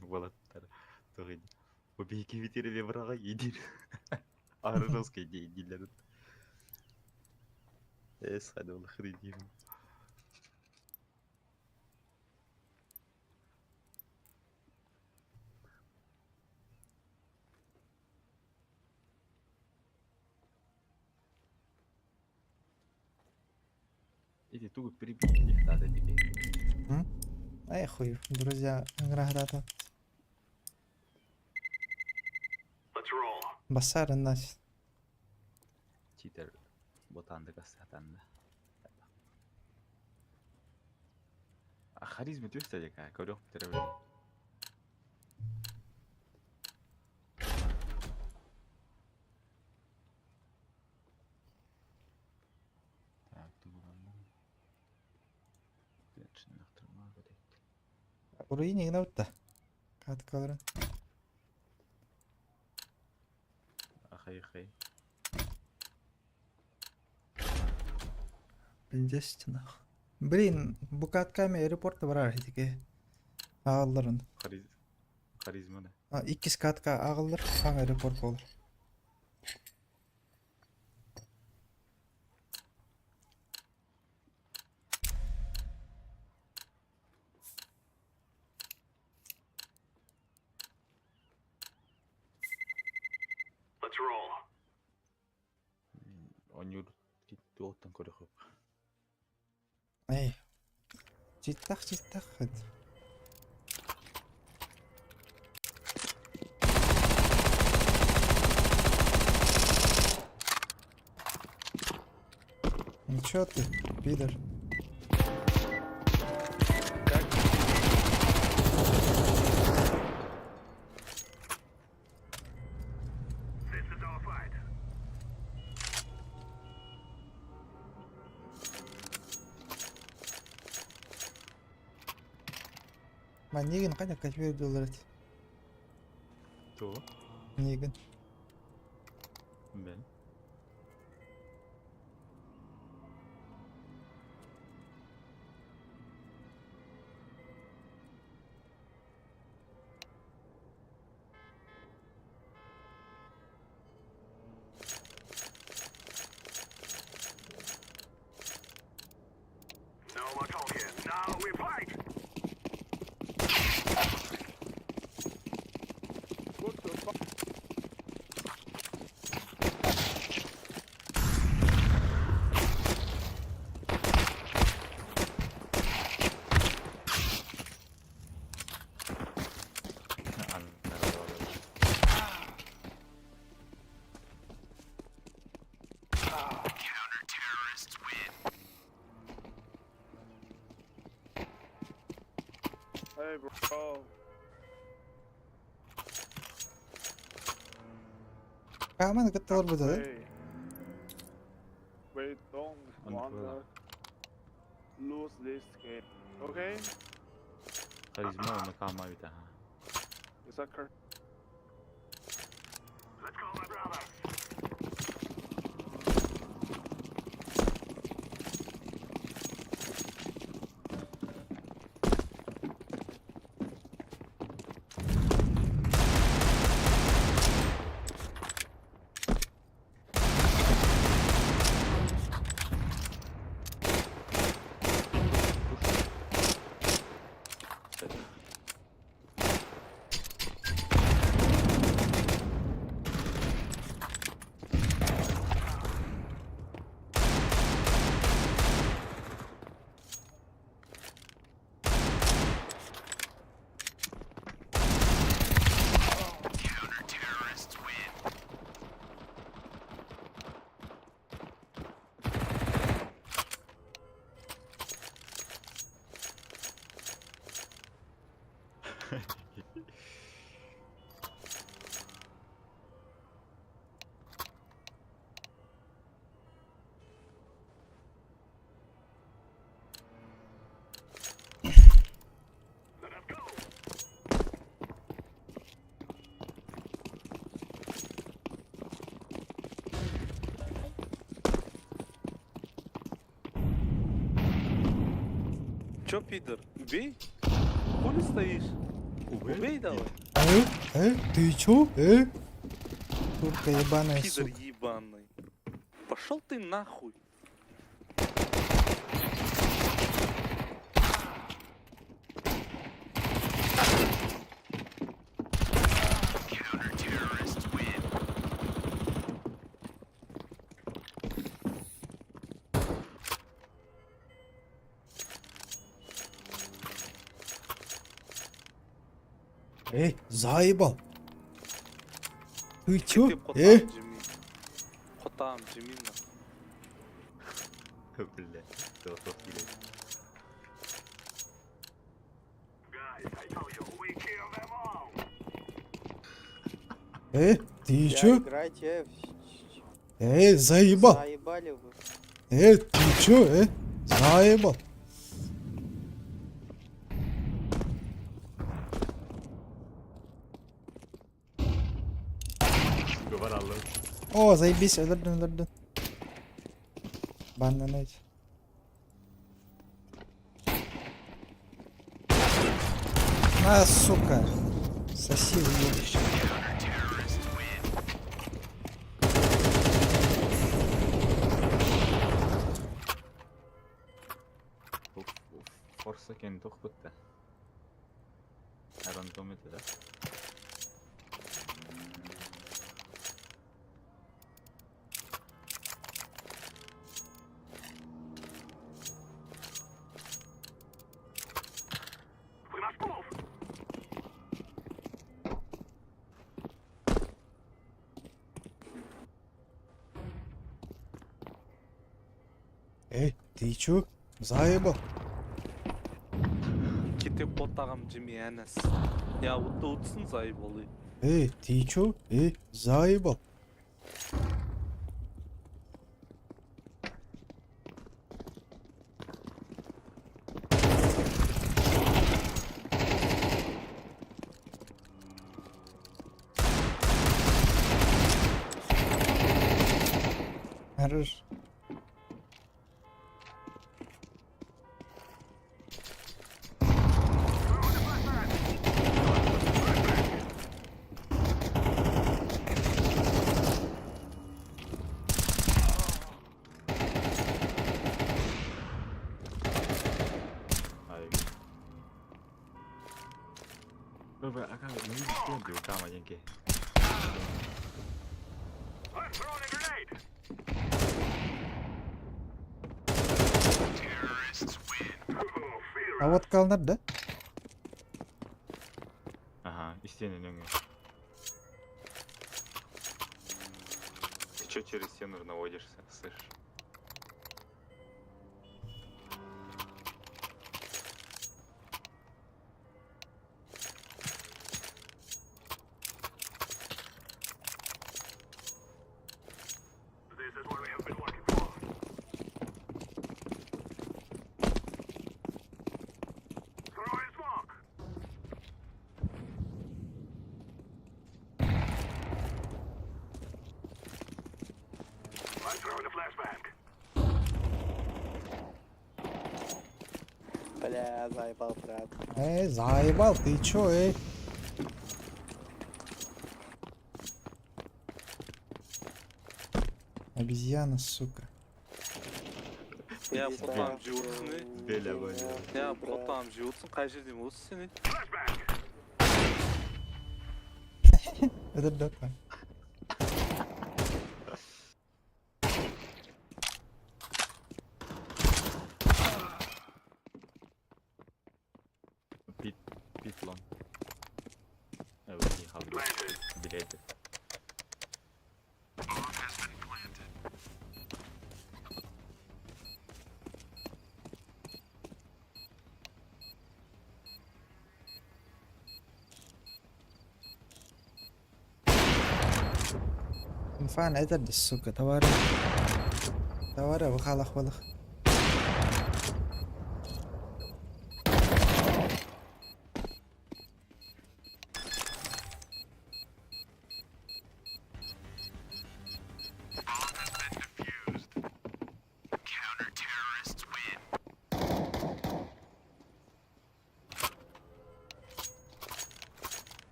[SPEAKER 2] Волоттар. Тоғы. Обейки ветереве врага едир. Ары жесткая дилер. Хadi onu kırayım. Эти туго прибили, надо теперь.
[SPEAKER 1] Ай хуй, друзья, награда.
[SPEAKER 7] Let's roll.
[SPEAKER 1] Басар нас.
[SPEAKER 2] Читер ботанды кастатанды. Харизма төстәдек, көрөк бітіріп. Так, туғанның. Шындық тұрма көтекті.
[SPEAKER 1] Урайы негін аутта. Каткаларын.
[SPEAKER 2] Ахай.
[SPEAKER 1] Білдесті нақ. Блин, bu katkami aeroportda var edike. Ağılların.
[SPEAKER 2] Харизма да.
[SPEAKER 1] İkisi katka ağılır, kan aeroport olur.
[SPEAKER 7] Let's roll.
[SPEAKER 2] Onur gitti ottan körök.
[SPEAKER 1] Ey. Ciddak hadi. Ничего ты, пидор.
[SPEAKER 7] This is our fight.
[SPEAKER 1] Ben Negan kaç kaç veriyorlar.
[SPEAKER 2] То?
[SPEAKER 1] Negan.
[SPEAKER 2] Ben.
[SPEAKER 7] No more talking. Now we fight.
[SPEAKER 2] What the fuck?
[SPEAKER 8] Hey, bro.
[SPEAKER 1] Kaman kıtlar bu da.
[SPEAKER 8] Hey.
[SPEAKER 2] want to
[SPEAKER 8] lose this game. Okay?
[SPEAKER 2] Karizma onu kalma bir daha.
[SPEAKER 8] Is that correct?
[SPEAKER 7] Let's go, my brother. Let us go.
[SPEAKER 9] Чё, пидор, убей? Хули стоишь? Убей давай.
[SPEAKER 1] Ты чё? Турка ебаная,
[SPEAKER 9] Пидор
[SPEAKER 1] сука.
[SPEAKER 9] ебаный. Пошел ты нахуй.
[SPEAKER 1] Заебал. Ты чё?
[SPEAKER 9] Ты котам Джимми. Котам Джимми.
[SPEAKER 2] Bля, философ гилет.
[SPEAKER 7] Guys, I told you we kill them all.
[SPEAKER 1] Ты чё?
[SPEAKER 6] Играйте,
[SPEAKER 1] Заебал.
[SPEAKER 6] заебали вы.
[SPEAKER 1] Ты чё? Заебал.
[SPEAKER 2] Var Allah'ım.
[SPEAKER 1] О, заебись, öldürdün. Benden öyle. Сука. Соси уебище.
[SPEAKER 2] Forsa kendi tokputta. Randomite da.
[SPEAKER 7] We must move.
[SPEAKER 1] Ты чё? Заебал.
[SPEAKER 9] Кете котагам Джимми Энес. Я утсын заебалы.
[SPEAKER 1] Ты чё? Заебал. Хорош.
[SPEAKER 2] Bro, akan ini dia diukam aja ke.
[SPEAKER 7] I'm throwing a grenade. Terrorists win. Feel
[SPEAKER 1] А вот кал nerede?
[SPEAKER 2] Ага, стены не умею. Ты чё через стену наводишься, слышишь?
[SPEAKER 7] this is what we have been working for. Throwing a flashbang.
[SPEAKER 6] Бля, заебал, брат.
[SPEAKER 1] Заебал, ты чё, Обезьяна, сука.
[SPEAKER 9] Ya
[SPEAKER 6] Biz
[SPEAKER 9] Potam
[SPEAKER 6] daha-
[SPEAKER 9] jiyorsun ne?
[SPEAKER 2] Bela bala.
[SPEAKER 9] Ya Potam jiyorsun kaç жерден olsun seni?
[SPEAKER 7] Flashbang.
[SPEAKER 1] Это дота.
[SPEAKER 2] Pit long. Evet, iyi halde.
[SPEAKER 7] Planted.
[SPEAKER 2] Bileydi.
[SPEAKER 1] ينفعنا قدر السوكة توارى توارى وخلق ولخ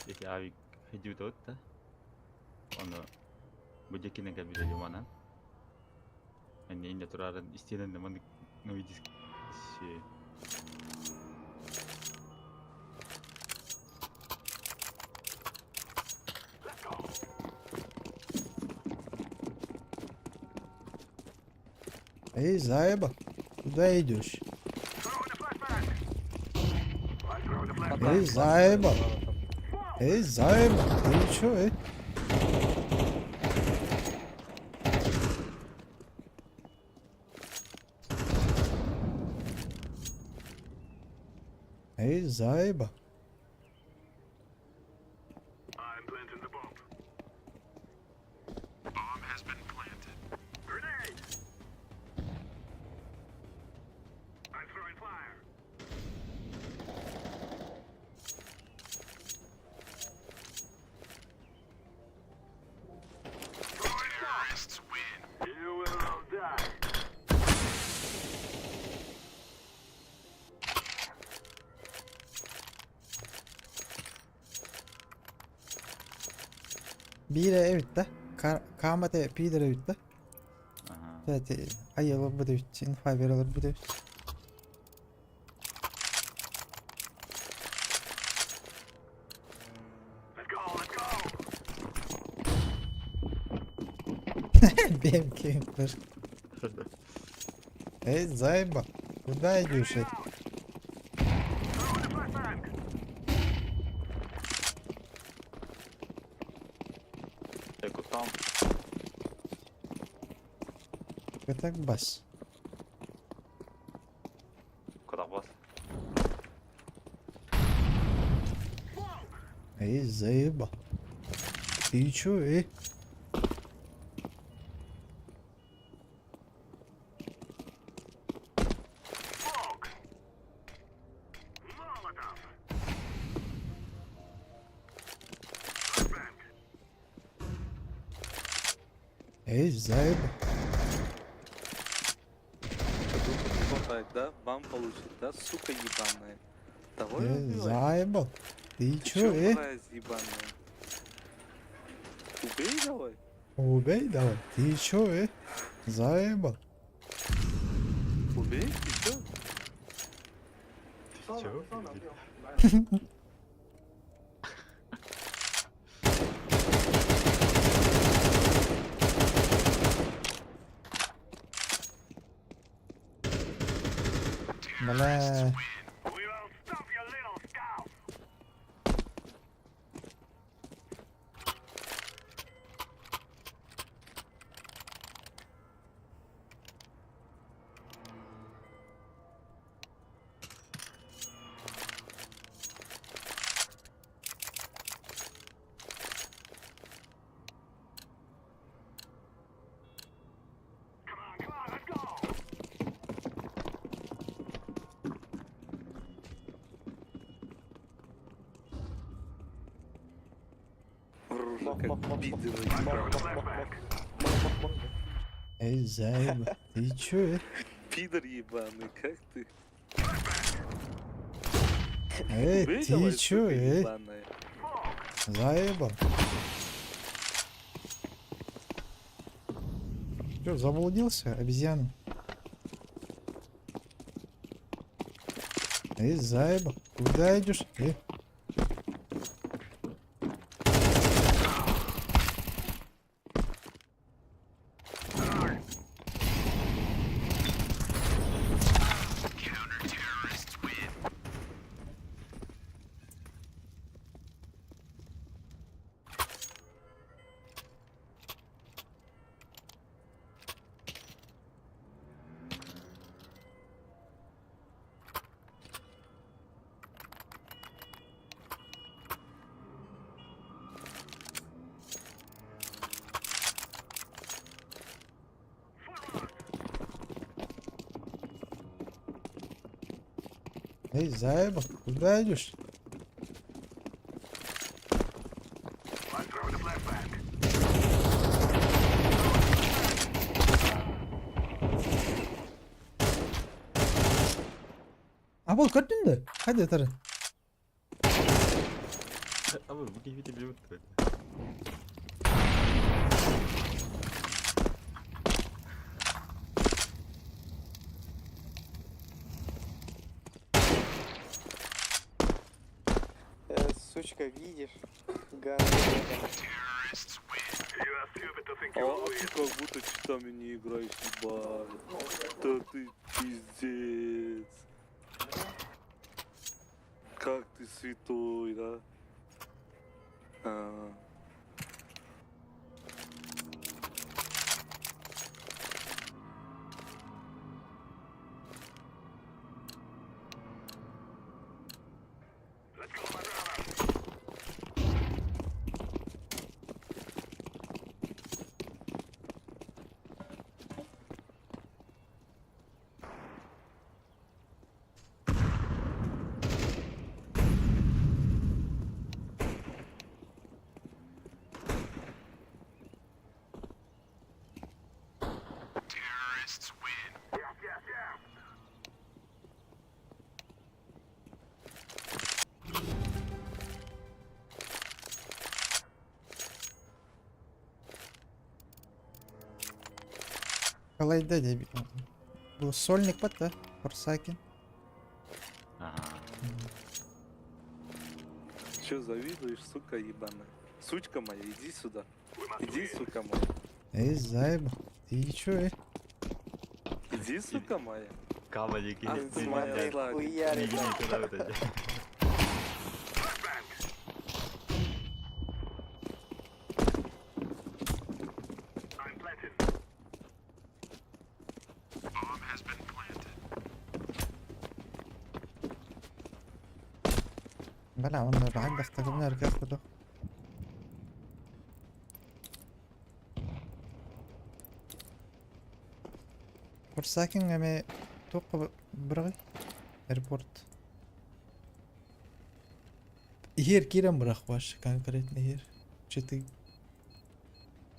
[SPEAKER 2] Jadi abi haju tot ta. Ono bujekina ga bisa jumana. Ini inda turaran istinan da man no idis. Shi.
[SPEAKER 1] Эй, заеба, куда идешь?
[SPEAKER 7] Throwing a flashbang. I'm throwing a flashbang.
[SPEAKER 1] Эй, заеба, эй, заеба, ты чё, Эй, заеба.
[SPEAKER 7] I'm planting the bomb. Bomb has been planted. Grenade. I'm throwing fire. Terrorists win. You will all die.
[SPEAKER 1] Bire evet Kamate pidere evet de.
[SPEAKER 2] Aha.
[SPEAKER 1] Evet, ayılı bu da için fiber alır bu da.
[SPEAKER 7] Let's go, let's go.
[SPEAKER 1] Benimki var. Эй, заеба, куда идешь?
[SPEAKER 7] Throwing a flashbang.
[SPEAKER 2] Eko tam.
[SPEAKER 1] Так бас.
[SPEAKER 2] Kudak bas.
[SPEAKER 1] Эй, заеба. Ты чё,
[SPEAKER 7] Smoke. Molotov. Flashbang.
[SPEAKER 1] Эй, заеба.
[SPEAKER 9] Не хватает, да? Бам получит, да? Сука ебаная. Давай
[SPEAKER 1] Эй,
[SPEAKER 9] убивай.
[SPEAKER 1] заеба. Ты
[SPEAKER 9] Ты
[SPEAKER 1] чё,
[SPEAKER 9] чё, мразь ебаная? Убей давай.
[SPEAKER 1] Убей давай. Ты чё, заеба.
[SPEAKER 9] Убей, и чё?
[SPEAKER 2] Чё?
[SPEAKER 1] Бля.
[SPEAKER 7] We will stop your little scout. Come on, let's go.
[SPEAKER 9] Рожа как бидовый
[SPEAKER 7] I'm throwing a
[SPEAKER 9] ебаный.
[SPEAKER 7] flashbang.
[SPEAKER 1] Эй, заеба, ты чё,
[SPEAKER 9] Пидор ебаный, как ты?
[SPEAKER 1] Эй,
[SPEAKER 9] Выиграла,
[SPEAKER 1] ты чё,
[SPEAKER 9] сука
[SPEAKER 1] эй,
[SPEAKER 9] ебаная.
[SPEAKER 1] заебал. Чё, заблудился, обезьяна? Эй, заеба, куда идешь? Эй, заеба, куда идешь?
[SPEAKER 7] I'm throwing a flashbang.
[SPEAKER 1] Абыл көрдің бе? Қайда тары?
[SPEAKER 2] Abi bu gibi de bir böyle.
[SPEAKER 6] Сучка, видишь? Ган.
[SPEAKER 7] You are stupid to think
[SPEAKER 9] А
[SPEAKER 7] you'll
[SPEAKER 9] ты
[SPEAKER 7] win.
[SPEAKER 9] как будто читами не играешь, ебать. Да ты пиздец. Как ты святой, да? А.
[SPEAKER 7] Let's go, my brother. Terrorists win. Yes, yes, yes.
[SPEAKER 1] Қалайда деп. Бұл сольник па та? Форсакен.
[SPEAKER 2] Ага.
[SPEAKER 9] Чё завидуешь, сука ебаная? Сучка моя, иди сюда. Иди, сука моя.
[SPEAKER 1] Эй, заеба, ты чё,
[SPEAKER 9] Иди, сука моя.
[SPEAKER 2] Кавалики.
[SPEAKER 9] Ах ты моя злая.
[SPEAKER 6] Хуярит.
[SPEAKER 2] Нигде никуда вот эти.
[SPEAKER 7] I'm planted. Bomb has been planted.
[SPEAKER 1] بلا والله بعد اخترنا ركبته. Форсакен эме тоқы бірғи аэропорт. Хер кирем бірақ баш конкретно хер. Че ты?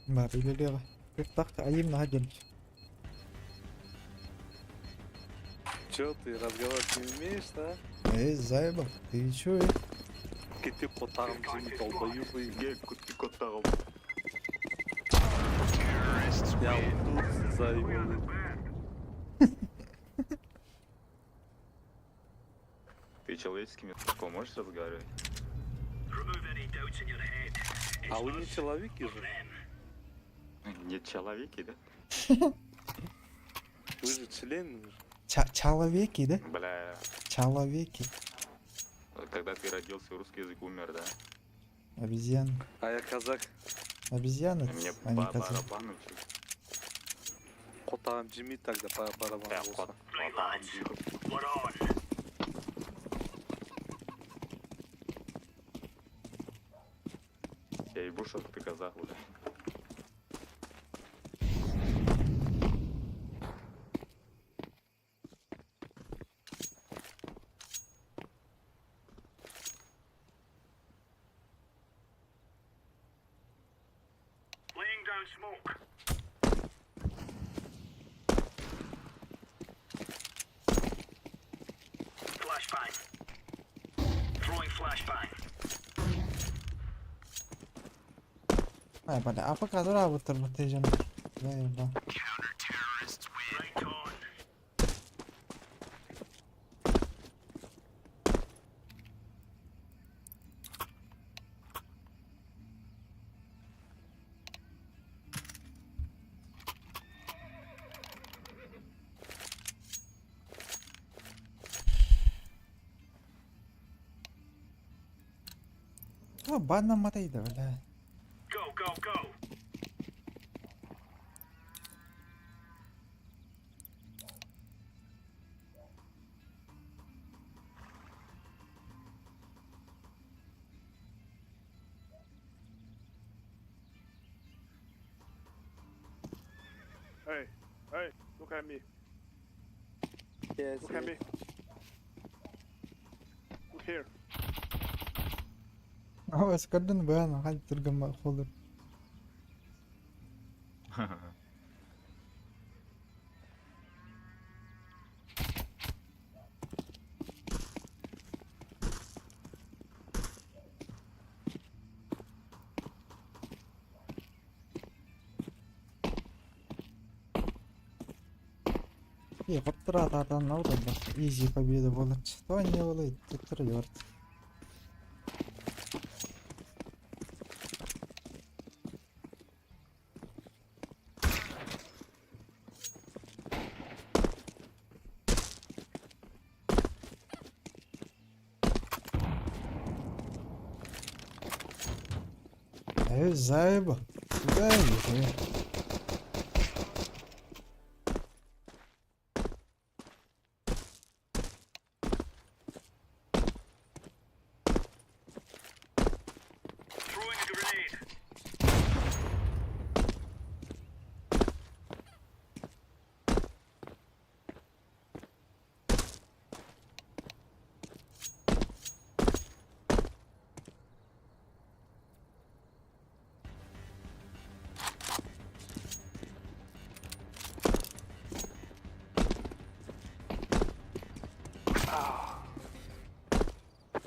[SPEAKER 1] Бар илелеға. Так алим на один.
[SPEAKER 9] Чё ты разговаривать не умеешь, да?
[SPEAKER 1] Эй, заебал, ты чё,
[SPEAKER 9] Кете потам жеми долбоёбы.
[SPEAKER 2] Gel kutu kottağım.
[SPEAKER 9] Я вот тут заебал.
[SPEAKER 2] Ты человеческим языком можешь разговаривать?
[SPEAKER 7] Remove any doubts in your head.
[SPEAKER 9] А вы не человеки же?
[SPEAKER 2] Нет человеки, да?
[SPEAKER 9] Вы же члены же.
[SPEAKER 1] Человеки, да?
[SPEAKER 2] Бля,
[SPEAKER 1] Человеки.
[SPEAKER 2] когда ты родился, русский язык умер, да?
[SPEAKER 1] Обезьяна.
[SPEAKER 9] А я казах.
[SPEAKER 1] Обезьяна,
[SPEAKER 2] Мне
[SPEAKER 1] а не
[SPEAKER 2] по
[SPEAKER 1] коты.
[SPEAKER 2] барабану чё.
[SPEAKER 9] Котам жеми тогда по барабану.
[SPEAKER 2] Я
[SPEAKER 9] болса.
[SPEAKER 7] Right, lads. We're on.
[SPEAKER 2] Я ебу, что ты казах, бля.
[SPEAKER 7] Laying down smoke. Flashbang. Throwing flashbang.
[SPEAKER 1] Ay, vale, apagato la per proteggere. Dai, va.
[SPEAKER 7] Right on.
[SPEAKER 1] Oh, ba't namatay daw? Wala.
[SPEAKER 7] Go, go, go.
[SPEAKER 8] Hey, hey, look at me.
[SPEAKER 6] Yes,
[SPEAKER 8] Look at me. Look here.
[SPEAKER 1] Oh, eskadın ba? Hadi turgama olur. И подтрата там на вот изи победа была. Что не было? Тут рёрт. Зайба. Зайба.
[SPEAKER 7] Throwing a grenade.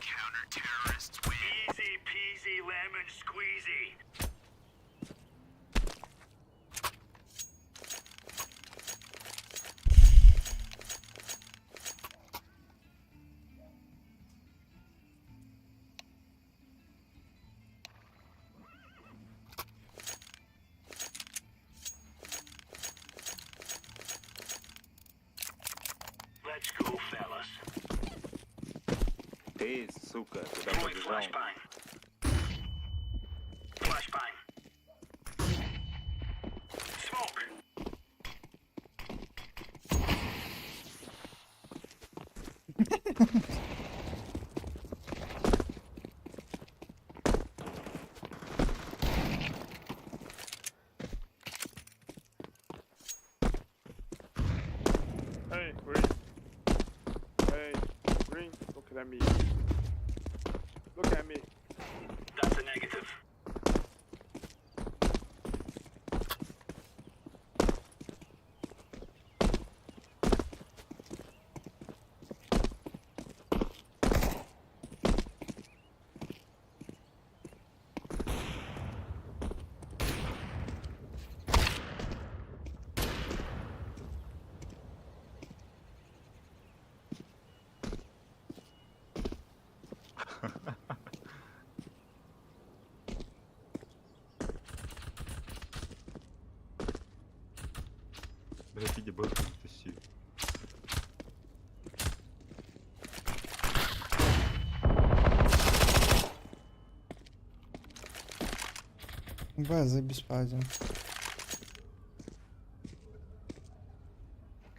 [SPEAKER 7] Counter-terrorists win. Easy peasy lemon squeezy. Let's go, fellas.
[SPEAKER 9] Ты, сука, куда
[SPEAKER 7] Throwing
[SPEAKER 9] побежал?
[SPEAKER 7] flashbang. Flashbang. Smoke.
[SPEAKER 8] Hey, green. Hey, green. Look at me. Look at me.
[SPEAKER 7] That's a negative.
[SPEAKER 2] Блять, иди бэк тащи.
[SPEAKER 1] База бесплатен.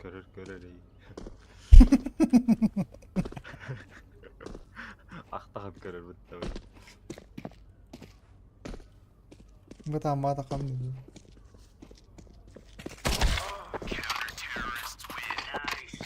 [SPEAKER 2] Көрөр ей. Ақтаған көрөр бітті бай.
[SPEAKER 1] Bu tam mata kan.
[SPEAKER 7] Counter-terrorists win. Nice.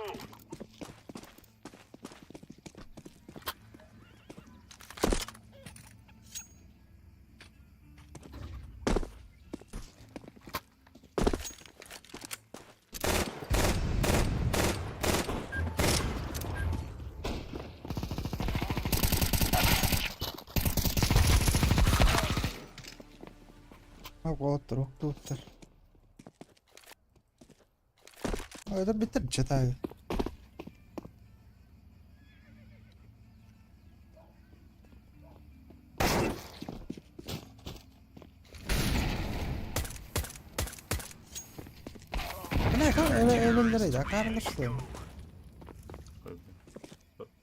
[SPEAKER 7] go.
[SPEAKER 1] Otro, tuttar. Öyle bitir çetayı. Ne kadar evlendireydi, akarlısı.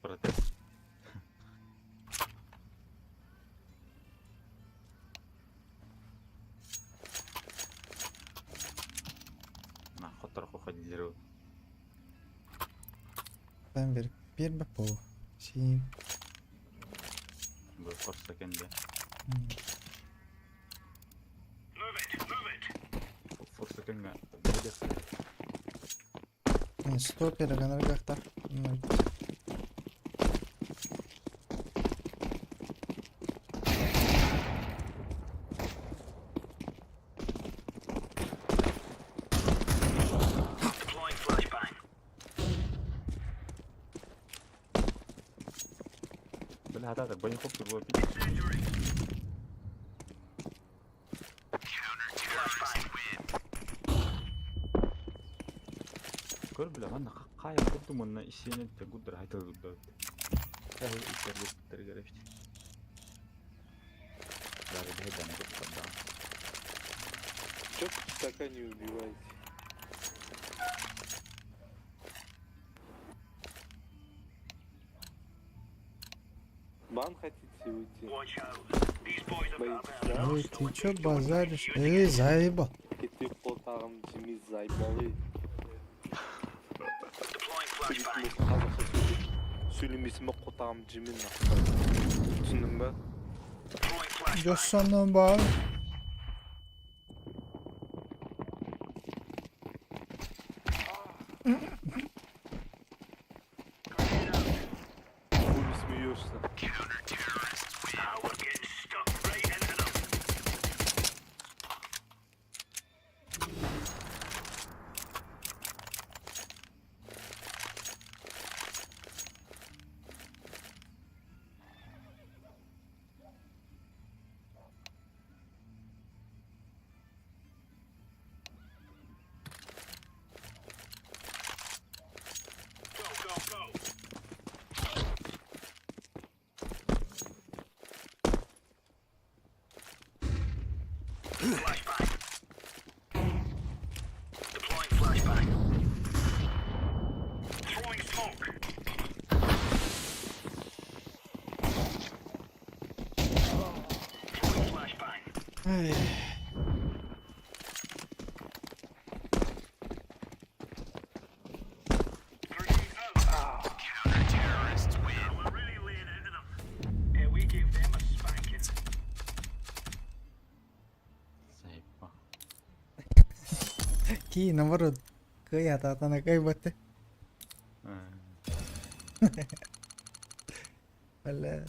[SPEAKER 2] Протест. На хотор хоходилер.
[SPEAKER 1] Ben bir bu. Şey,
[SPEAKER 2] Bu forsa kendi.
[SPEAKER 7] Move it, move it.
[SPEAKER 2] Forsa kendi. Ne dersin?
[SPEAKER 1] stopere kadar gakta.
[SPEAKER 7] Deploying flashbang.
[SPEAKER 2] Böyle hata da bayı hop dur bu.
[SPEAKER 7] Incendiary. Flashbang.
[SPEAKER 2] Gör bile ben de kaya kurdum onunla işini de gudur hayta gudur. Kaya işler gudur gerek. Даже беда не будет да.
[SPEAKER 9] Чё пока не убиваете? Бан хотите уйти?
[SPEAKER 7] Watch out. These boys have got
[SPEAKER 9] Боитесь,
[SPEAKER 7] their
[SPEAKER 9] да?
[SPEAKER 1] Ey, ты чё базаришь? Ey, заебал.
[SPEAKER 9] Кетип қолтағым жемей зайбалы.
[SPEAKER 7] deploying flashbang.
[SPEAKER 9] Сөйлемесіме қолтағым жемен түсіндің ба?
[SPEAKER 7] Deploying flashbang.
[SPEAKER 1] Coşsandan bağır.
[SPEAKER 9] Хули смеешься?
[SPEAKER 7] Now we're getting stuck right into them. Go, go, go. Flashbang. Deploying flashbang. Throwing smoke. Throwing flashbang.
[SPEAKER 1] Ay.
[SPEAKER 7] Grenade out. Counter-terrorists win. We're really laying into them. Yeah, we gave them a spanking.
[SPEAKER 2] Sayıp bak.
[SPEAKER 1] Ki navarod. Kaya tata na kay bate. Valla.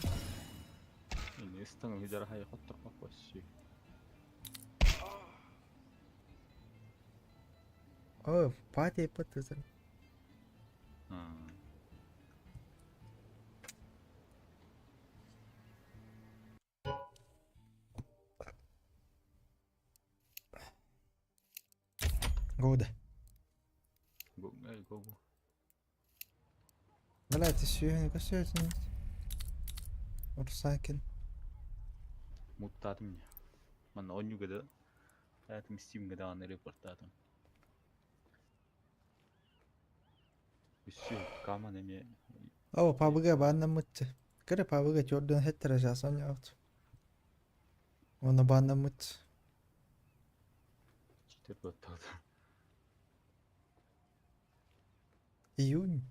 [SPEAKER 2] Yine İstanbul güzel hayır hotor bak başı.
[SPEAKER 1] Oh, party yapatı. Года.
[SPEAKER 2] Bu bu.
[SPEAKER 1] Valla tişiyor ne kasıyorsun? Orası sakin.
[SPEAKER 2] Muttadım ya. Ben de 10 yılda hayatım Steam gıda anı reportadım. Bir şey kaman emi
[SPEAKER 1] Oh, pabuga bana mutlu. Kere pabuga Jordan hetere jasan yavut. Ona bana mutlu.
[SPEAKER 2] çitir bottadı.
[SPEAKER 1] Июнь.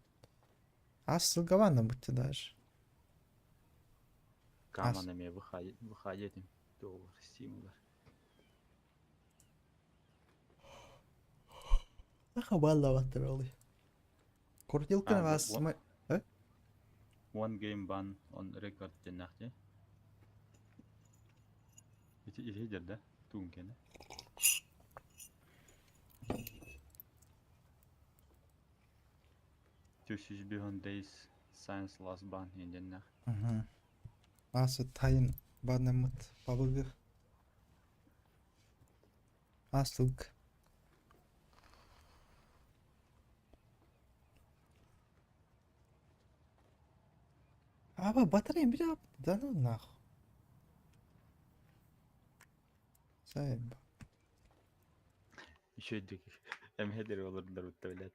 [SPEAKER 1] Asıl bana mutlu dar.
[SPEAKER 2] Kaman emi выходим. Doğru Steam'lar.
[SPEAKER 1] Aha valla battır oluyor. Kurtilkana
[SPEAKER 2] Ah,
[SPEAKER 1] vas.
[SPEAKER 2] what?
[SPEAKER 1] Eh?
[SPEAKER 2] One game ban on record jenaknya. Itu jadi tungkene. 200 days science lost ban jennak.
[SPEAKER 1] Mhm. Асы тайын банамыт бабыгы. Астылк. Аба батарея bir yaptı. Да ну нахуй. Sayın.
[SPEAKER 2] Şöyle emheder olurlar muhtemelen.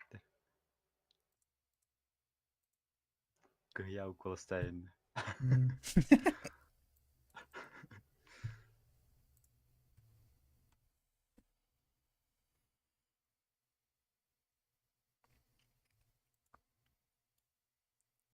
[SPEAKER 2] Kıyav kolstayın.
[SPEAKER 1] Hmm.